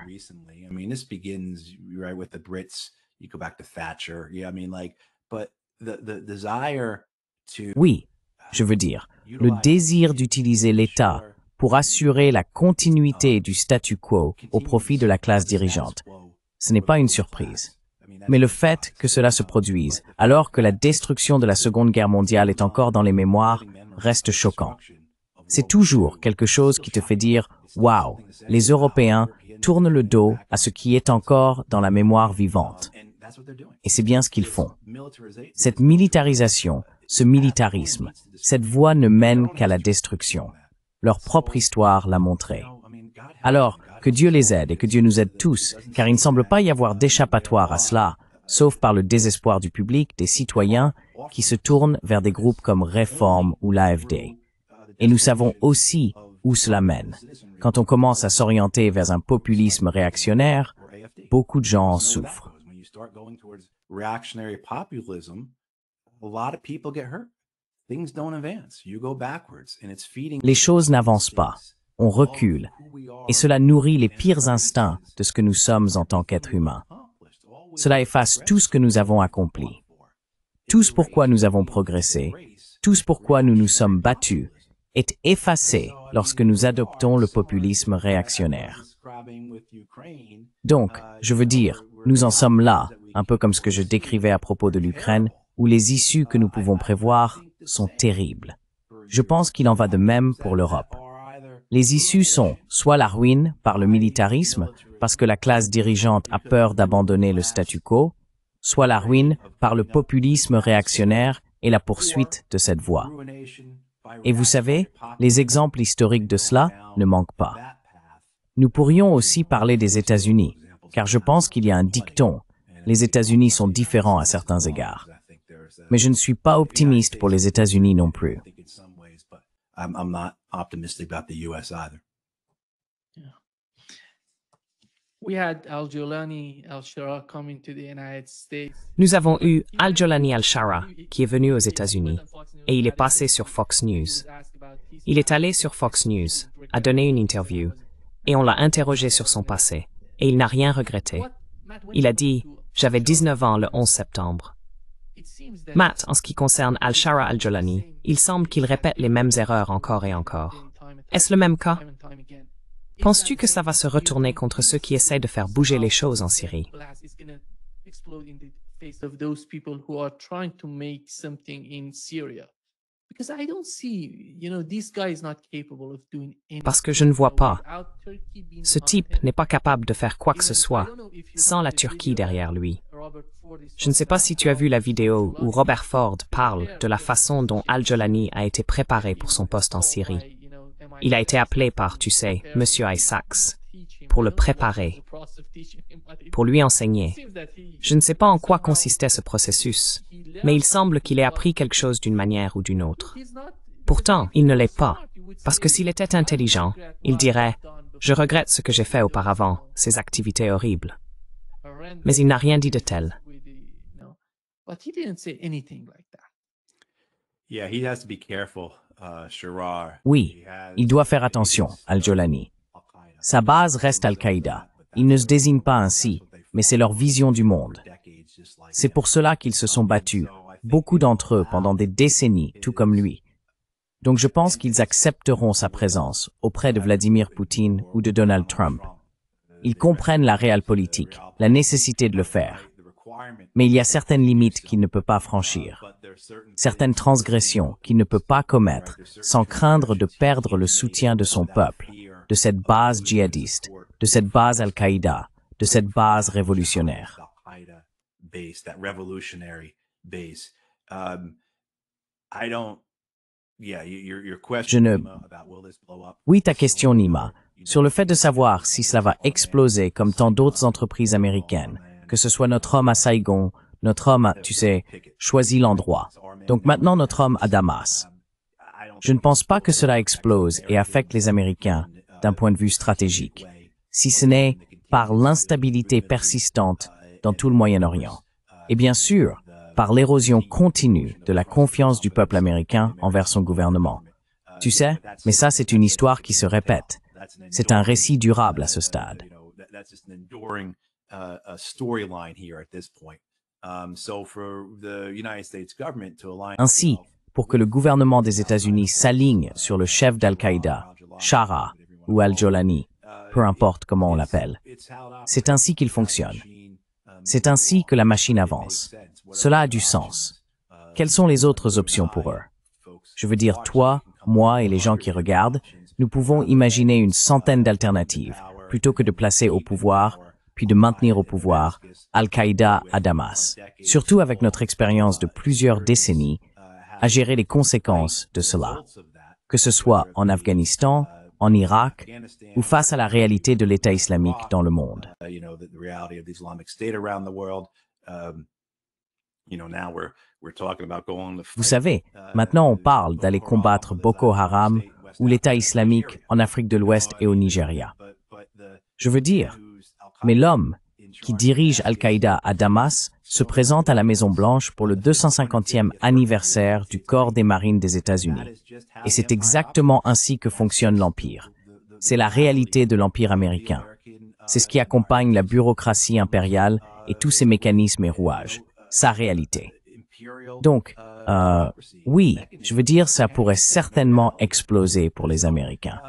Oui, je veux dire, le désir d'utiliser l'État pour assurer la continuité du statu quo au profit de la classe dirigeante. Ce n'est pas une surprise. Mais le fait que cela se produise, alors que la destruction de la Seconde Guerre mondiale est encore dans les mémoires, reste choquant. C'est toujours quelque chose qui te fait dire « Waouh, les Européens tournent le dos à ce qui est encore dans la mémoire vivante. » Et c'est bien ce qu'ils font. Cette militarisation, ce militarisme, cette voie ne mène qu'à la destruction. Leur propre histoire l'a montré. Alors, que Dieu les aide et que Dieu nous aide tous, car il ne semble pas y avoir d'échappatoire à cela, sauf par le désespoir du public, des citoyens, qui se tournent vers des groupes comme Réforme ou l'AfD. Et nous savons aussi où cela mène. Quand on commence à s'orienter vers un populisme réactionnaire, beaucoup de gens en souffrent. Les choses n'avancent pas. On recule. Et cela nourrit les pires instincts de ce que nous sommes en tant qu'êtres humains. Cela efface tout ce que nous avons accompli. Tout ce pourquoi nous avons progressé, tout ce pourquoi nous nous sommes battus, est effacé lorsque nous adoptons le populisme réactionnaire. Donc, je veux dire, nous en sommes là, un peu comme ce que je décrivais à propos de l'Ukraine, où les issues que nous pouvons prévoir sont terribles. Je pense qu'il en va de même pour l'Europe. Les issues sont soit la ruine par le militarisme, parce que la classe dirigeante a peur d'abandonner le statu quo, soit la ruine par le populisme réactionnaire et la poursuite de cette voie. Et vous savez, les exemples historiques de cela ne manquent pas. Nous pourrions aussi parler des États-Unis, car je pense qu'il y a un dicton. Les États-Unis sont différents à certains égards. Mais je ne suis pas optimiste pour les États-Unis non plus. I'm not optimistic about the US either. We had Al-Jolani al-Shara coming to the United States. Nous avons eu Al-Jolani al-Shara, qui est venu aux États-Unis, et il est passé sur Fox News. Il est allé sur Fox News, a donné une interview, et on l'a interrogé sur son passé, et il n'a rien regretté. Il a dit « J'avais 19 ans le 11 septembre ». Matt, en ce qui concerne Al-Shara al-Jolani, il semble qu'il répète les mêmes erreurs encore et encore. Est-ce le même cas? Penses-tu que ça va se retourner contre ceux qui essaient de faire bouger les choses en Syrie? Parce que je ne vois pas. Ce type n'est pas capable de faire quoi que ce soit sans la Turquie derrière lui. Je ne sais pas si tu as vu la vidéo où Robert Ford parle de la façon dont Al-Jolani a été préparé pour son poste en Syrie. Il a été appelé par, tu sais, Monsieur Isaacs, pour le préparer, pour lui enseigner. Je ne sais pas en quoi consistait ce processus, mais il semble qu'il ait appris quelque chose d'une manière ou d'une autre. Pourtant, il ne l'est pas, parce que s'il était intelligent, il dirait « Je regrette ce que j'ai fait auparavant, ces activités horribles ». Mais il n'a rien dit de tel. Oui, il doit faire attention, Al-Jolani. Sa base reste Al-Qaïda. Il ne se désigne pas ainsi, mais c'est leur vision du monde. C'est pour cela qu'ils se sont battus, beaucoup d'entre eux, pendant des décennies, tout comme lui. Donc je pense qu'ils accepteront sa présence auprès de Vladimir Poutine ou de Donald Trump. Ils comprennent la réelle politique, la nécessité de le faire. Mais il y a certaines limites qu'il ne peut pas franchir, certaines transgressions qu'il ne peut pas commettre sans craindre de perdre le soutien de son peuple, de cette base djihadiste, de cette base Al-Qaïda, de cette base révolutionnaire. Je ne... Oui, ta question, Nima, sur le fait de savoir si cela va exploser comme tant d'autres entreprises américaines, que ce soit notre homme à Saigon, notre homme a, tu sais, choisi l'endroit. Donc maintenant notre homme à Damas. Je ne pense pas que cela explose et affecte les Américains d'un point de vue stratégique, si ce n'est par l'instabilité persistante dans tout le Moyen-Orient. Et bien sûr, par l'érosion continue de la confiance du peuple américain envers son gouvernement. Tu sais, mais ça c'est une histoire qui se répète. C'est un récit durable à ce stade. Ainsi, pour que le gouvernement des États-Unis s'aligne sur le chef d'Al-Qaïda, Shara ou Al-Jolani, peu importe comment on l'appelle, c'est ainsi qu'il fonctionne. C'est ainsi que la machine avance. Cela a du sens. Quelles sont les autres options pour eux? Je veux dire, toi, moi et les gens qui regardent, nous pouvons imaginer une centaine d'alternatives, plutôt que de placer au pouvoir, puis de maintenir au pouvoir, Al-Qaïda à Damas. Surtout avec notre expérience de plusieurs décennies à gérer les conséquences de cela, que ce soit en Afghanistan, en Irak, ou face à la réalité de l'État islamique dans le monde. Vous savez, maintenant on parle d'aller combattre Boko Haram ou l'État islamique en Afrique de l'Ouest et au Nigeria. Je veux dire, mais l'homme qui dirige Al-Qaïda à Damas se présente à la Maison-Blanche pour le 250e anniversaire du corps des marines des États-Unis. Et c'est exactement ainsi que fonctionne l'Empire. C'est la réalité de l'Empire américain. C'est ce qui accompagne la bureaucratie impériale et tous ses mécanismes et rouages. Sa réalité. Donc, oui, je veux dire, ça pourrait certainement exploser pour les Américains.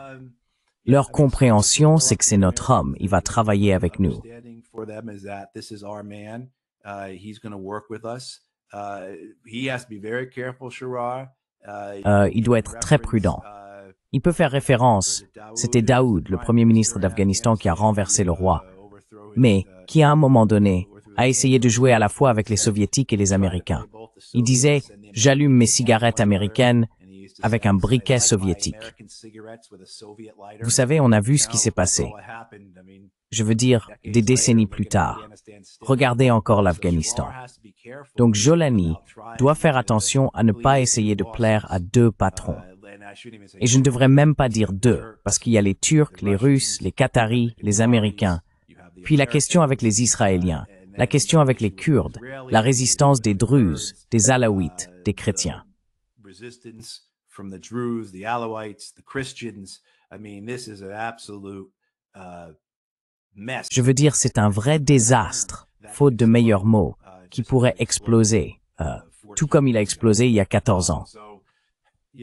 Leur compréhension, c'est que c'est notre homme, il va travailler avec nous. Il doit être très prudent. Il peut faire référence, c'était Daoud, le premier ministre d'Afghanistan qui a renversé le roi, mais qui à un moment donné a essayé de jouer à la fois avec les Soviétiques et les Américains. Il disait « j'allume mes cigarettes américaines avec un briquet soviétique ». Vous savez, on a vu ce qui s'est passé. Je veux dire, des décennies plus tard. Regardez encore l'Afghanistan. Donc Jolani doit faire attention à ne pas essayer de plaire à deux patrons. Et je ne devrais même pas dire deux, parce qu'il y a les Turcs, les Russes, les Qataris, les Américains. Puis la question avec les Israéliens, la question avec les Kurdes, la résistance des Druzes, des Alaouites, des chrétiens. Je veux dire, c'est un vrai désastre, faute de meilleurs mots, qui pourrait exploser, tout comme il a explosé il y a 14 ans.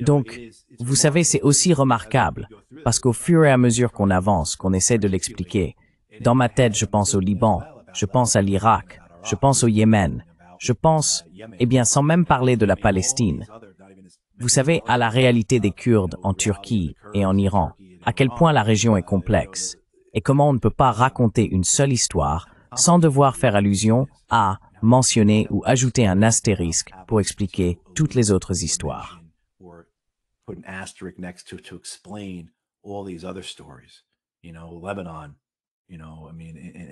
Donc, vous savez, c'est aussi remarquable, parce qu'au fur et à mesure qu'on avance, qu'on essaie de l'expliquer, dans ma tête, je pense au Liban, je pense à l'Irak, je pense au Yémen, je pense, eh bien, sans même parler de la Palestine, vous savez, à la réalité des Kurdes en Turquie et en Iran, à quel point la région est complexe, et comment on ne peut pas raconter une seule histoire sans devoir faire allusion à, mentionner ou ajouter un astérisque pour expliquer toutes les autres histoires.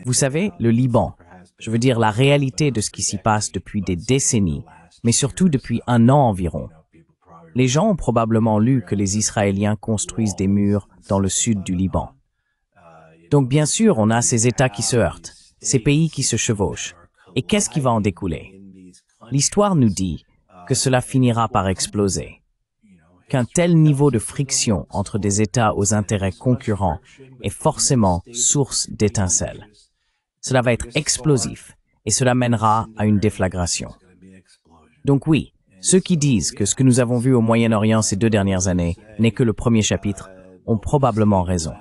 Vous savez, le Liban, je veux dire la réalité de ce qui s'y passe depuis des décennies, mais surtout depuis un an environ. Les gens ont probablement lu que les Israéliens construisent des murs dans le sud du Liban. Donc bien sûr, on a ces États qui se heurtent, ces pays qui se chevauchent. Et qu'est-ce qui va en découler? L'histoire nous dit que cela finira par exploser. Qu'un tel niveau de friction entre des États aux intérêts concurrents est forcément source d'étincelles. Cela va être explosif et cela mènera à une déflagration. Donc oui, ceux qui disent que ce que nous avons vu au Moyen-Orient ces 2 dernières années n'est que le premier chapitre ont probablement raison.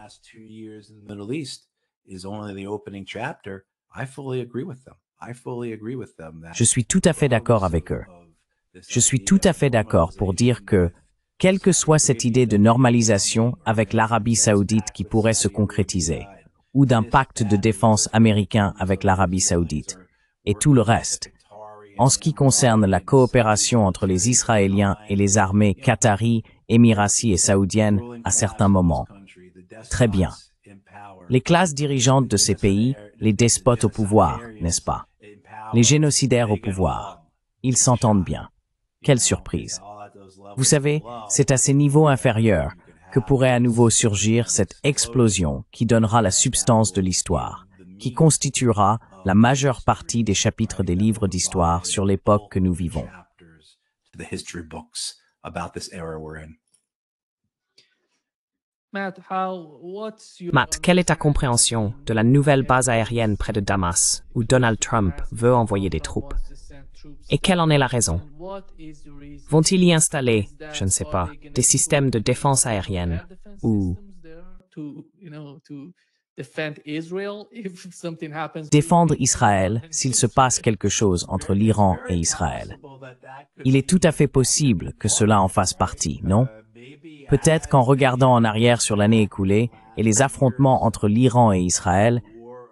Je suis tout à fait d'accord avec eux. Je suis tout à fait d'accord pour dire que, quelle que soit cette idée de normalisation avec l'Arabie saoudite qui pourrait se concrétiser, ou d'un pacte de défense américain avec l'Arabie saoudite, et tout le reste, en ce qui concerne la coopération entre les Israéliens et les armées qataries, émiraties et saoudiennes à certains moments. Très bien. Les classes dirigeantes de ces pays, les despotes au pouvoir, n'est-ce pas? Les génocidaires au pouvoir. Ils s'entendent bien. Quelle surprise. Vous savez, c'est à ces niveaux inférieurs que pourrait à nouveau surgir cette explosion qui donnera la substance de l'histoire, qui constituera la majeure partie des chapitres des livres d'histoire sur l'époque que nous vivons. Matt, quelle est ta compréhension de la nouvelle base aérienne près de Damas, où Donald Trump veut envoyer des troupes? Et quelle en est la raison? Vont-ils y installer, je ne sais pas, des systèmes de défense aérienne ou... Défendre Israël s'il se passe quelque chose entre l'Iran et Israël. Il est tout à fait possible que cela en fasse partie, non? Peut-être qu'en regardant en arrière sur l'année écoulée et les affrontements entre l'Iran et Israël,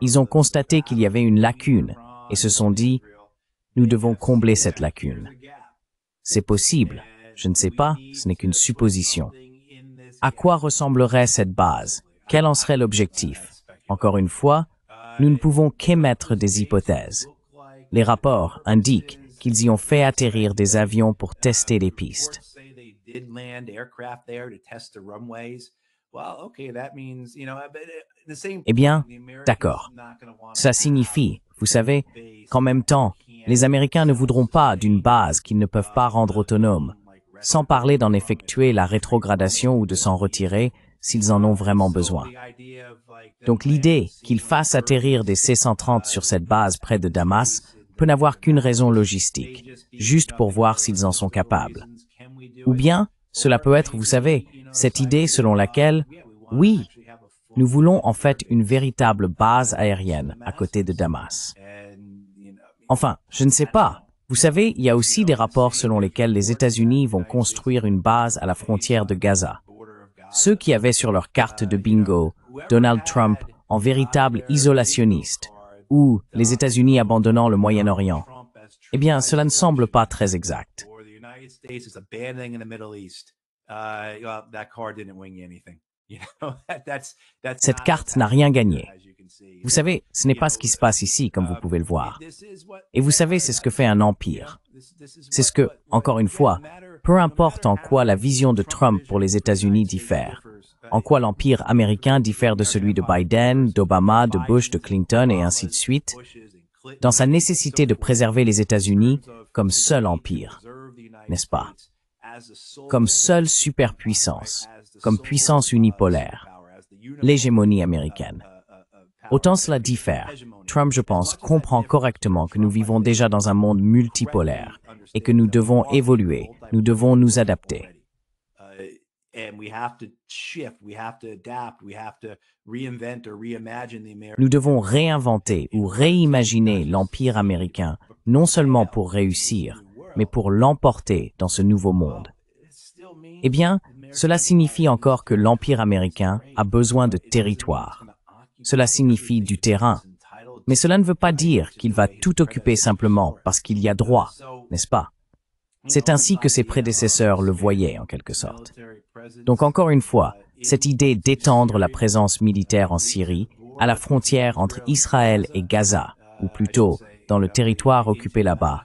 ils ont constaté qu'il y avait une lacune et se sont dit « Nous devons combler cette lacune ». C'est possible, je ne sais pas, ce n'est qu'une supposition. À quoi ressemblerait cette base? Quel en serait l'objectif? Encore une fois, nous ne pouvons qu'émettre des hypothèses. Les rapports indiquent qu'ils y ont fait atterrir des avions pour tester les pistes. Eh bien, d'accord. Ça signifie, vous savez, qu'en même temps, les Américains ne voudront pas d'une base qu'ils ne peuvent pas rendre autonome, sans parler d'en effectuer la rétrogradation ou de s'en retirer s'ils en ont vraiment besoin. Donc l'idée qu'ils fassent atterrir des C-130 sur cette base près de Damas peut n'avoir qu'une raison logistique, juste pour voir s'ils en sont capables. Ou bien, cela peut être, vous savez, cette idée selon laquelle, oui, nous voulons en fait une véritable base aérienne à côté de Damas. Enfin, je ne sais pas. Vous savez, il y a aussi des rapports selon lesquels les États-Unis vont construire une base à la frontière de Gaza. Ceux qui avaient sur leur carte de bingo Donald Trump en véritable isolationniste ou les États-Unis abandonnant le Moyen-Orient, eh bien, cela ne semble pas très exact. Cette carte n'a rien gagné. Vous savez, ce n'est pas ce qui se passe ici, comme vous pouvez le voir. Et vous savez, c'est ce que fait un empire. C'est ce que, encore une fois, peu importe en quoi la vision de Trump pour les États-Unis diffère, en quoi l'empire américain diffère de celui de Biden, d'Obama, de Bush, de Clinton et ainsi de suite, dans sa nécessité de préserver les États-Unis comme seul empire, n'est-ce pas? Comme seule superpuissance, comme puissance unipolaire, l'hégémonie américaine. Autant cela diffère, Trump, je pense, comprend correctement que nous vivons déjà dans un monde multipolaire et que nous devons évoluer, nous devons nous adapter. Nous devons réinventer ou réimaginer l'empire américain, non seulement pour réussir, mais pour l'emporter dans ce nouveau monde. Eh bien, cela signifie encore que l'empire américain a besoin de territoire. Cela signifie du terrain. Mais cela ne veut pas dire qu'il va tout occuper simplement parce qu'il y a droit, n'est-ce pas? C'est ainsi que ses prédécesseurs le voyaient, en quelque sorte. Donc encore une fois, cette idée d'étendre la présence militaire en Syrie, à la frontière entre Israël et Gaza, ou plutôt dans le territoire occupé là-bas,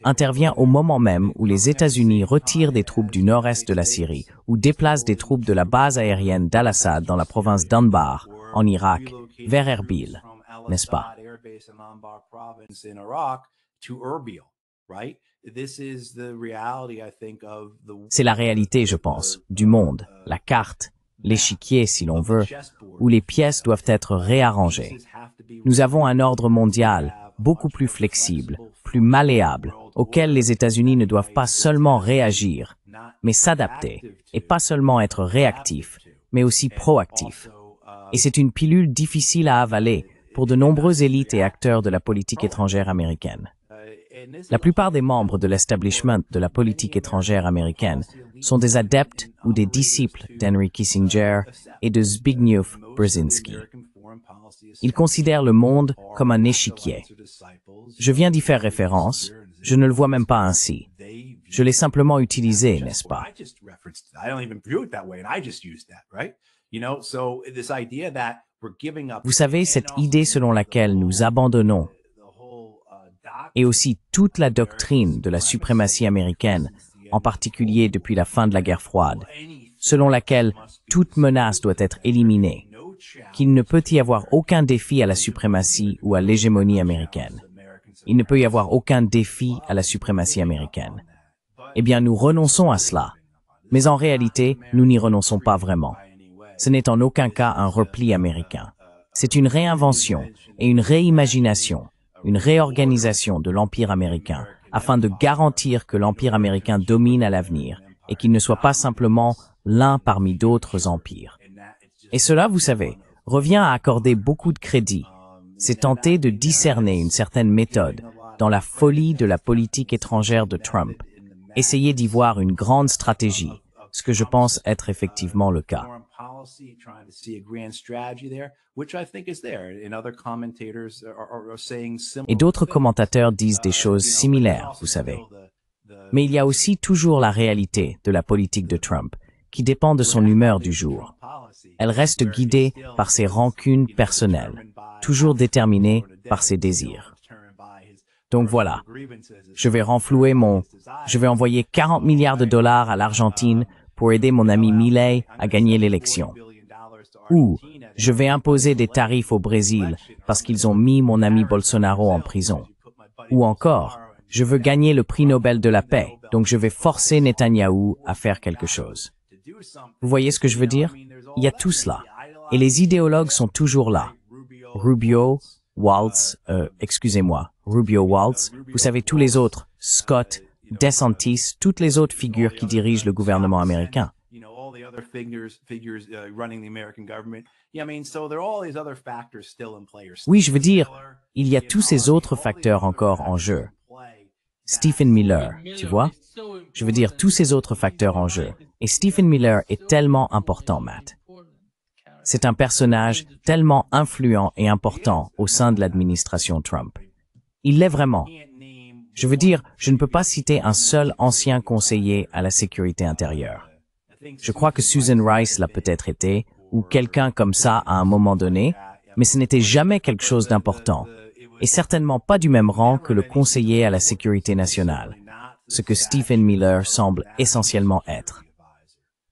intervient au moment même où les États-Unis retirent des troupes du nord-est de la Syrie ou déplacent des troupes de la base aérienne d'Al-Assad dans la province d'Anbar, en Irak, vers Erbil, n'est-ce pas? C'est la réalité, je pense, du monde, la carte, l'échiquier, si l'on veut, où les pièces doivent être réarrangées. Nous avons un ordre mondial beaucoup plus flexible, plus malléable, auquel les États-Unis ne doivent pas seulement réagir, mais s'adapter, et pas seulement être réactifs, mais aussi proactifs. Et c'est une pilule difficile à avaler pour de nombreuses élites et acteurs de la politique étrangère américaine. La plupart des membres de l'establishment de la politique étrangère américaine sont des adeptes ou des disciples d'Henry Kissinger et de Zbigniew Brzezinski. Ils considèrent le monde comme un échiquier. Je viens d'y faire référence, Je ne le vois même pas ainsi. Je l'ai simplement utilisé, n'est-ce pas? Vous savez, cette idée selon laquelle nous abandonnons, et aussi toute la doctrine de la suprématie américaine, en particulier depuis la fin de la guerre froide, selon laquelle toute menace doit être éliminée, qu'il ne peut y avoir aucun défi à la suprématie ou à l'hégémonie américaine. Il ne peut y avoir aucun défi à la suprématie américaine. Eh bien, nous renonçons à cela. Mais en réalité, nous n'y renonçons pas vraiment. Ce n'est en aucun cas un repli américain. C'est une réinvention et une réimagination, une réorganisation de l'Empire américain, afin de garantir que l'Empire américain domine à l'avenir et qu'il ne soit pas simplement l'un parmi d'autres empires. Et cela, vous savez, revient à accorder beaucoup de crédit. C'est tenter de discerner une certaine méthode dans la folie de la politique étrangère de Trump. Essayer d'y voir une grande stratégie, ce que je pense être effectivement le cas. Et d'autres commentateurs disent des choses similaires, vous savez. Mais il y a aussi toujours la réalité de la politique de Trump, qui dépend de son humeur du jour. Elle reste guidée par ses rancunes personnelles, toujours déterminée par ses désirs. Donc voilà, je vais envoyer 40 milliards de dollars à l'Argentine pour aider mon ami Milei à gagner l'élection. Ou, je vais imposer des tarifs au Brésil parce qu'ils ont mis mon ami Bolsonaro en prison. Ou encore, je veux gagner le prix Nobel de la paix, donc je vais forcer Netanyahou à faire quelque chose. Vous voyez ce que je veux dire? Il y a tout cela. Et les idéologues sont toujours là. Rubio, Waltz, vous savez tous les autres, Scott, DeSantis, toutes les autres figures qui dirigent le gouvernement américain. Oui, je veux dire, il y a tous ces autres facteurs encore en jeu. Stephen Miller, tu vois? Je veux dire tous ces autres facteurs en jeu. Et Stephen Miller est tellement important, Matt. C'est un personnage tellement influent et important au sein de l'administration Trump. Il l'est vraiment. Je veux dire, je ne peux pas citer un seul ancien conseiller à la sécurité intérieure. Je crois que Susan Rice l'a peut-être été, ou quelqu'un comme ça à un moment donné, mais ce n'était jamais quelque chose d'important, et certainement pas du même rang que le conseiller à la sécurité nationale, ce que Stephen Miller semble essentiellement être.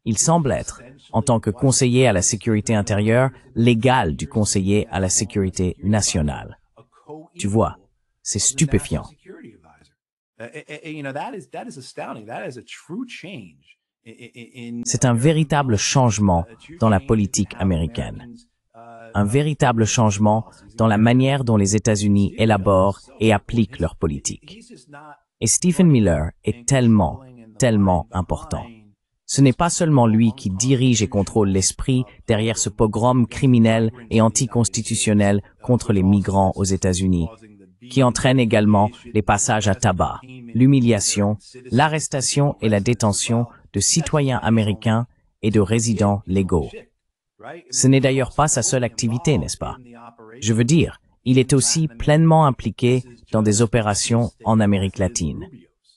Il semble être, en tant que conseiller à la sécurité intérieure, l'égal du conseiller à la sécurité nationale. Tu vois, c'est stupéfiant. C'est un véritable changement dans la politique américaine. Un véritable changement dans la manière dont les États-Unis élaborent et appliquent leur politique. Et Stephen Miller est tellement, tellement important. Ce n'est pas seulement lui qui dirige et contrôle l'esprit derrière ce pogrom criminel et anticonstitutionnel contre les migrants aux États-Unis, qui entraîne également les passages à tabac, l'humiliation, l'arrestation et la détention de citoyens américains et de résidents légaux. Ce n'est d'ailleurs pas sa seule activité, n'est-ce pas? Je veux dire, il est aussi pleinement impliqué dans des opérations en Amérique latine.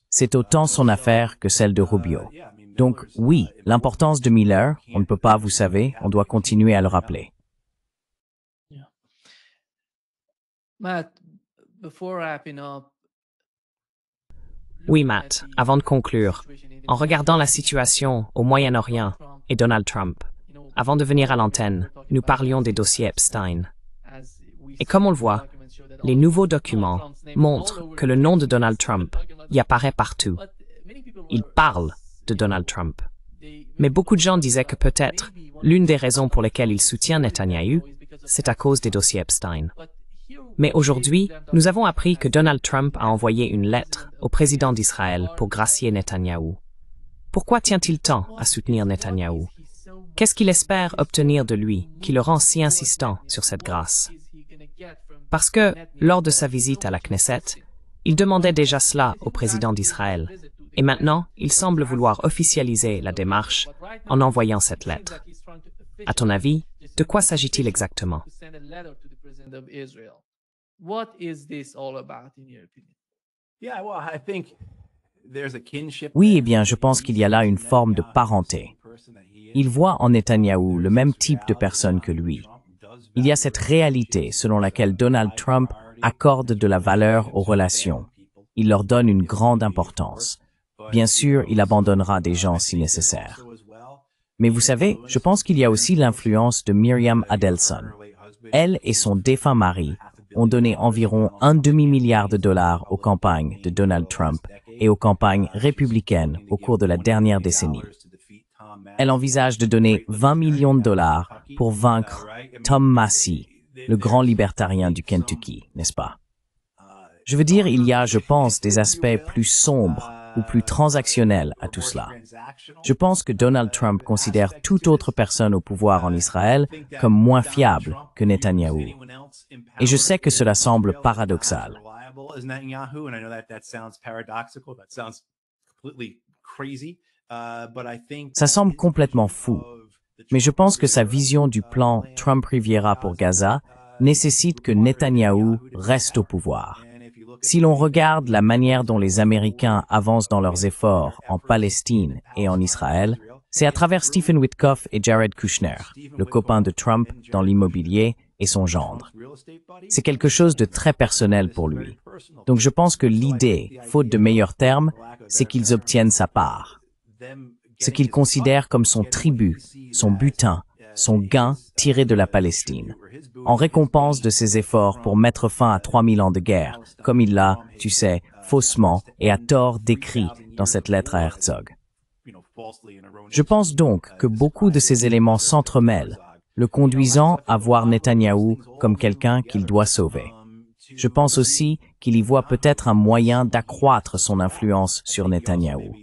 C'est autant son affaire que celle de Rubio. Donc oui, l'importance de Miller, on ne peut pas, vous savez, on doit continuer à le rappeler. Oui, Matt, avant de conclure, en regardant la situation au Moyen-Orient et Donald Trump, avant de venir à l'antenne, nous parlions des dossiers Epstein. Et comme on le voit, les nouveaux documents montrent que le nom de Donald Trump y apparaît partout. Il parle de Donald Trump. Mais beaucoup de gens disaient que peut-être l'une des raisons pour lesquelles il soutient Netanyahou, c'est à cause des dossiers Epstein. Mais aujourd'hui, nous avons appris que Donald Trump a envoyé une lettre au président d'Israël pour gracier Netanyahou. Pourquoi tient-il tant à soutenir Netanyahou? Qu'est-ce qu'il espère obtenir de lui qui le rend si insistant sur cette grâce? Parce que, lors de sa visite à la Knesset, il demandait déjà cela au président d'Israël. Et maintenant, il semble vouloir officialiser la démarche en envoyant cette lettre. À ton avis, de quoi s'agit-il exactement? Oui, eh bien, je pense qu'il y a là une forme de parenté. Il voit en Netanyahou le même type de personne que lui. Il y a cette réalité selon laquelle Donald Trump accorde de la valeur aux relations. Il leur donne une grande importance. Bien sûr, il abandonnera des gens si nécessaire. Mais vous savez, je pense qu'il y a aussi l'influence de Miriam Adelson. Elle et son défunt mari ont donné environ un demi-milliard de dollars aux campagnes de Donald Trump et aux campagnes républicaines au cours de la dernière décennie. Elle envisage de donner 20 millions de dollars pour vaincre Tom Massey, le grand libertarien du Kentucky, n'est-ce pas? Je veux dire, il y a, je pense, des aspects plus sombres ou plus transactionnels à tout cela. Je pense que Donald Trump considère toute autre personne au pouvoir en Israël comme moins fiable que Netanyahou. Et je sais que cela semble paradoxal. Ça semble complètement fou. Mais je pense que sa vision du plan Trump-Riviera pour Gaza nécessite que Netanyahou reste au pouvoir. Si l'on regarde la manière dont les Américains avancent dans leurs efforts en Palestine et en Israël, c'est à travers Stephen Witkoff et Jared Kushner, le copain de Trump dans l'immobilier et son gendre. C'est quelque chose de très personnel pour lui. Donc je pense que l'idée, faute de meilleurs termes, c'est qu'ils obtiennent sa part. Ce qu'il considère comme son tribut, son butin, son gain tiré de la Palestine, en récompense de ses efforts pour mettre fin à 3000 ans de guerre, comme il l'a, tu sais, faussement et à tort décrit dans cette lettre à Herzog. Je pense donc que beaucoup de ces éléments s'entremêlent, le conduisant à voir Netanyahou comme quelqu'un qu'il doit sauver. Je pense aussi qu'il y voit peut-être un moyen d'accroître son influence sur Netanyahou.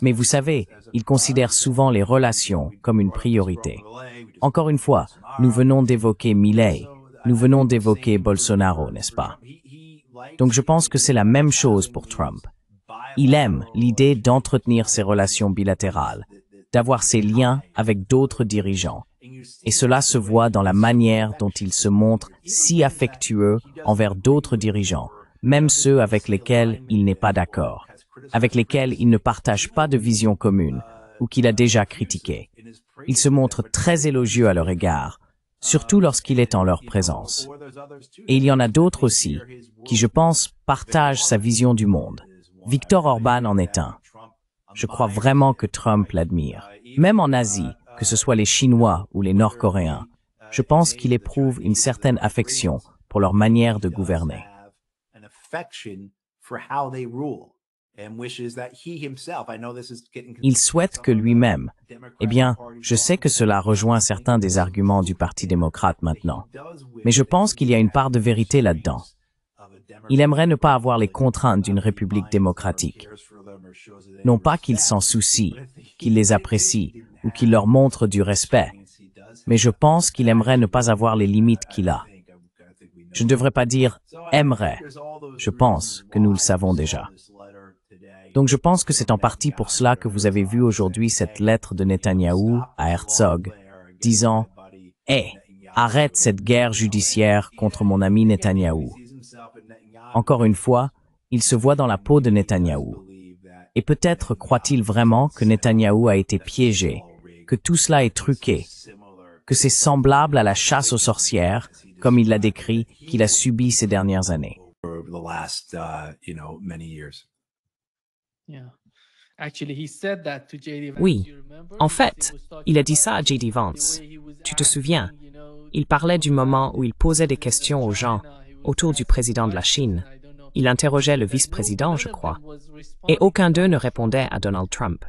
Mais vous savez, il considère souvent les relations comme une priorité. Encore une fois, nous venons d'évoquer Milei, nous venons d'évoquer Bolsonaro, n'est-ce pas? Donc je pense que c'est la même chose pour Trump. Il aime l'idée d'entretenir ses relations bilatérales, d'avoir ses liens avec d'autres dirigeants. Et cela se voit dans la manière dont il se montre si affectueux envers d'autres dirigeants, même ceux avec lesquels il n'est pas d'accord, avec lesquels il ne partage pas de vision commune ou qu'il a déjà critiqué. Il se montre très élogieux à leur égard, surtout lorsqu'il est en leur présence. Et il y en a d'autres aussi, qui, je pense, partagent sa vision du monde. Viktor Orban en est un. Je crois vraiment que Trump l'admire. Même en Asie, que ce soit les Chinois ou les Nord-Coréens, je pense qu'il éprouve une certaine affection pour leur manière de gouverner. Il souhaite que lui-même, eh bien, je sais que cela rejoint certains des arguments du Parti démocrate maintenant, mais je pense qu'il y a une part de vérité là-dedans. Il aimerait ne pas avoir les contraintes d'une république démocratique. Non pas qu'il s'en soucie, qu'il les apprécie ou qu'il leur montre du respect, mais je pense qu'il aimerait ne pas avoir les limites qu'il a. Je ne devrais pas dire « aimerait », je pense que nous le savons déjà. Donc je pense que c'est en partie pour cela que vous avez vu aujourd'hui cette lettre de Netanyahou à Herzog, disant « Hé, arrête cette guerre judiciaire contre mon ami Netanyahou ». Encore une fois, il se voit dans la peau de Netanyahou. Et peut-être croit-il vraiment que Netanyahou a été piégé, que tout cela est truqué, que c'est semblable à la chasse aux sorcières, comme il l'a décrit, qu'il a subi ces dernières années. Oui, en fait, il a dit ça à J.D. Vance. Tu te souviens? Il parlait du moment où il posait des questions aux gens autour du président de la Chine. Il interrogeait le vice-président, je crois, et aucun d'eux ne répondait à Donald Trump.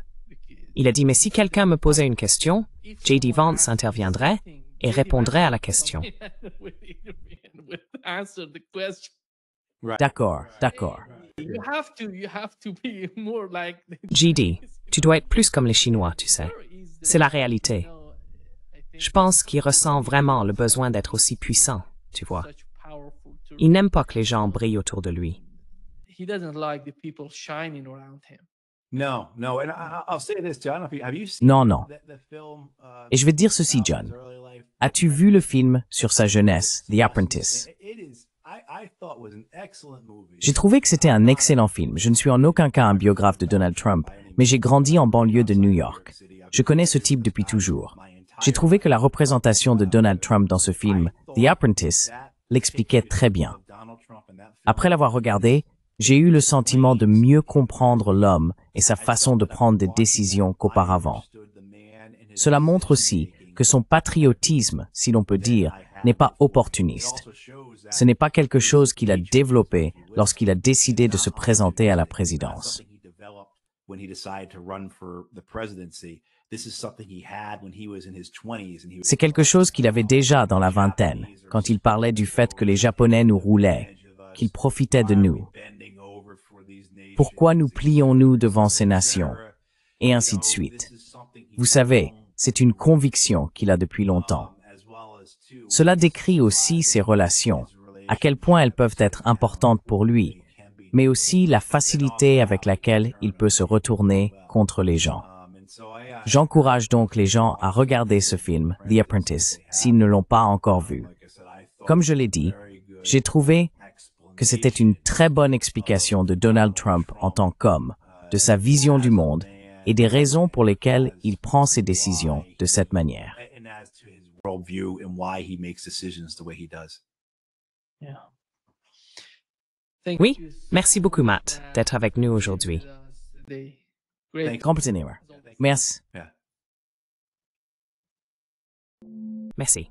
Il a dit, mais si quelqu'un me posait une question, J.D. Vance interviendrait et répondrait à la question. D'accord, d'accord. J.D., tu dois être plus comme les Chinois, tu sais. C'est la réalité. Je pense qu'il ressent vraiment le besoin d'être aussi puissant, tu vois. Il n'aime pas que les gens brillent autour de lui. No, no, and I'll say this too. I don't know if have you seen Non, non. the film? Et je vais te dire ceci, John. As-tu vu le film sur sa jeunesse, The Apprentice? I thought was an excellent movie. J'ai trouvé que c'était un excellent film. Je ne suis en aucun cas un biographe de Donald Trump, mais j'ai grandi en banlieue de New York. Je connais ce type depuis toujours. J'ai trouvé que la représentation de Donald Trump dans ce film, The Apprentice, l'expliquait très bien. Après l'avoir regardé, j'ai eu le sentiment de mieux comprendre l'homme et sa façon de prendre des décisions qu'auparavant. Cela montre aussi que son patriotisme, si l'on peut dire, n'est pas opportuniste. Ce n'est pas quelque chose qu'il a développé lorsqu'il a décidé de se présenter à la présidence. C'est quelque chose qu'il avait déjà dans la vingtaine, quand il parlait du fait que les Japonais nous roulaient, qu'ils profitaient de nous. Pourquoi nous plions-nous devant ces nations? Et ainsi de suite. Vous savez, c'est une conviction qu'il a depuis longtemps. Cela décrit aussi ses relations, à quel point elles peuvent être importantes pour lui, mais aussi la facilité avec laquelle il peut se retourner contre les gens. J'encourage donc les gens à regarder ce film, The Apprentice, s'ils ne l'ont pas encore vu. Comme je l'ai dit, j'ai trouvé que c'était une très bonne explication de Donald Trump en tant qu'homme, de sa vision du monde et des raisons pour lesquelles il prend ses décisions de cette manière. Oui, merci beaucoup, Matt, d'être avec nous aujourd'hui. Grand plaisir. Merci. Merci.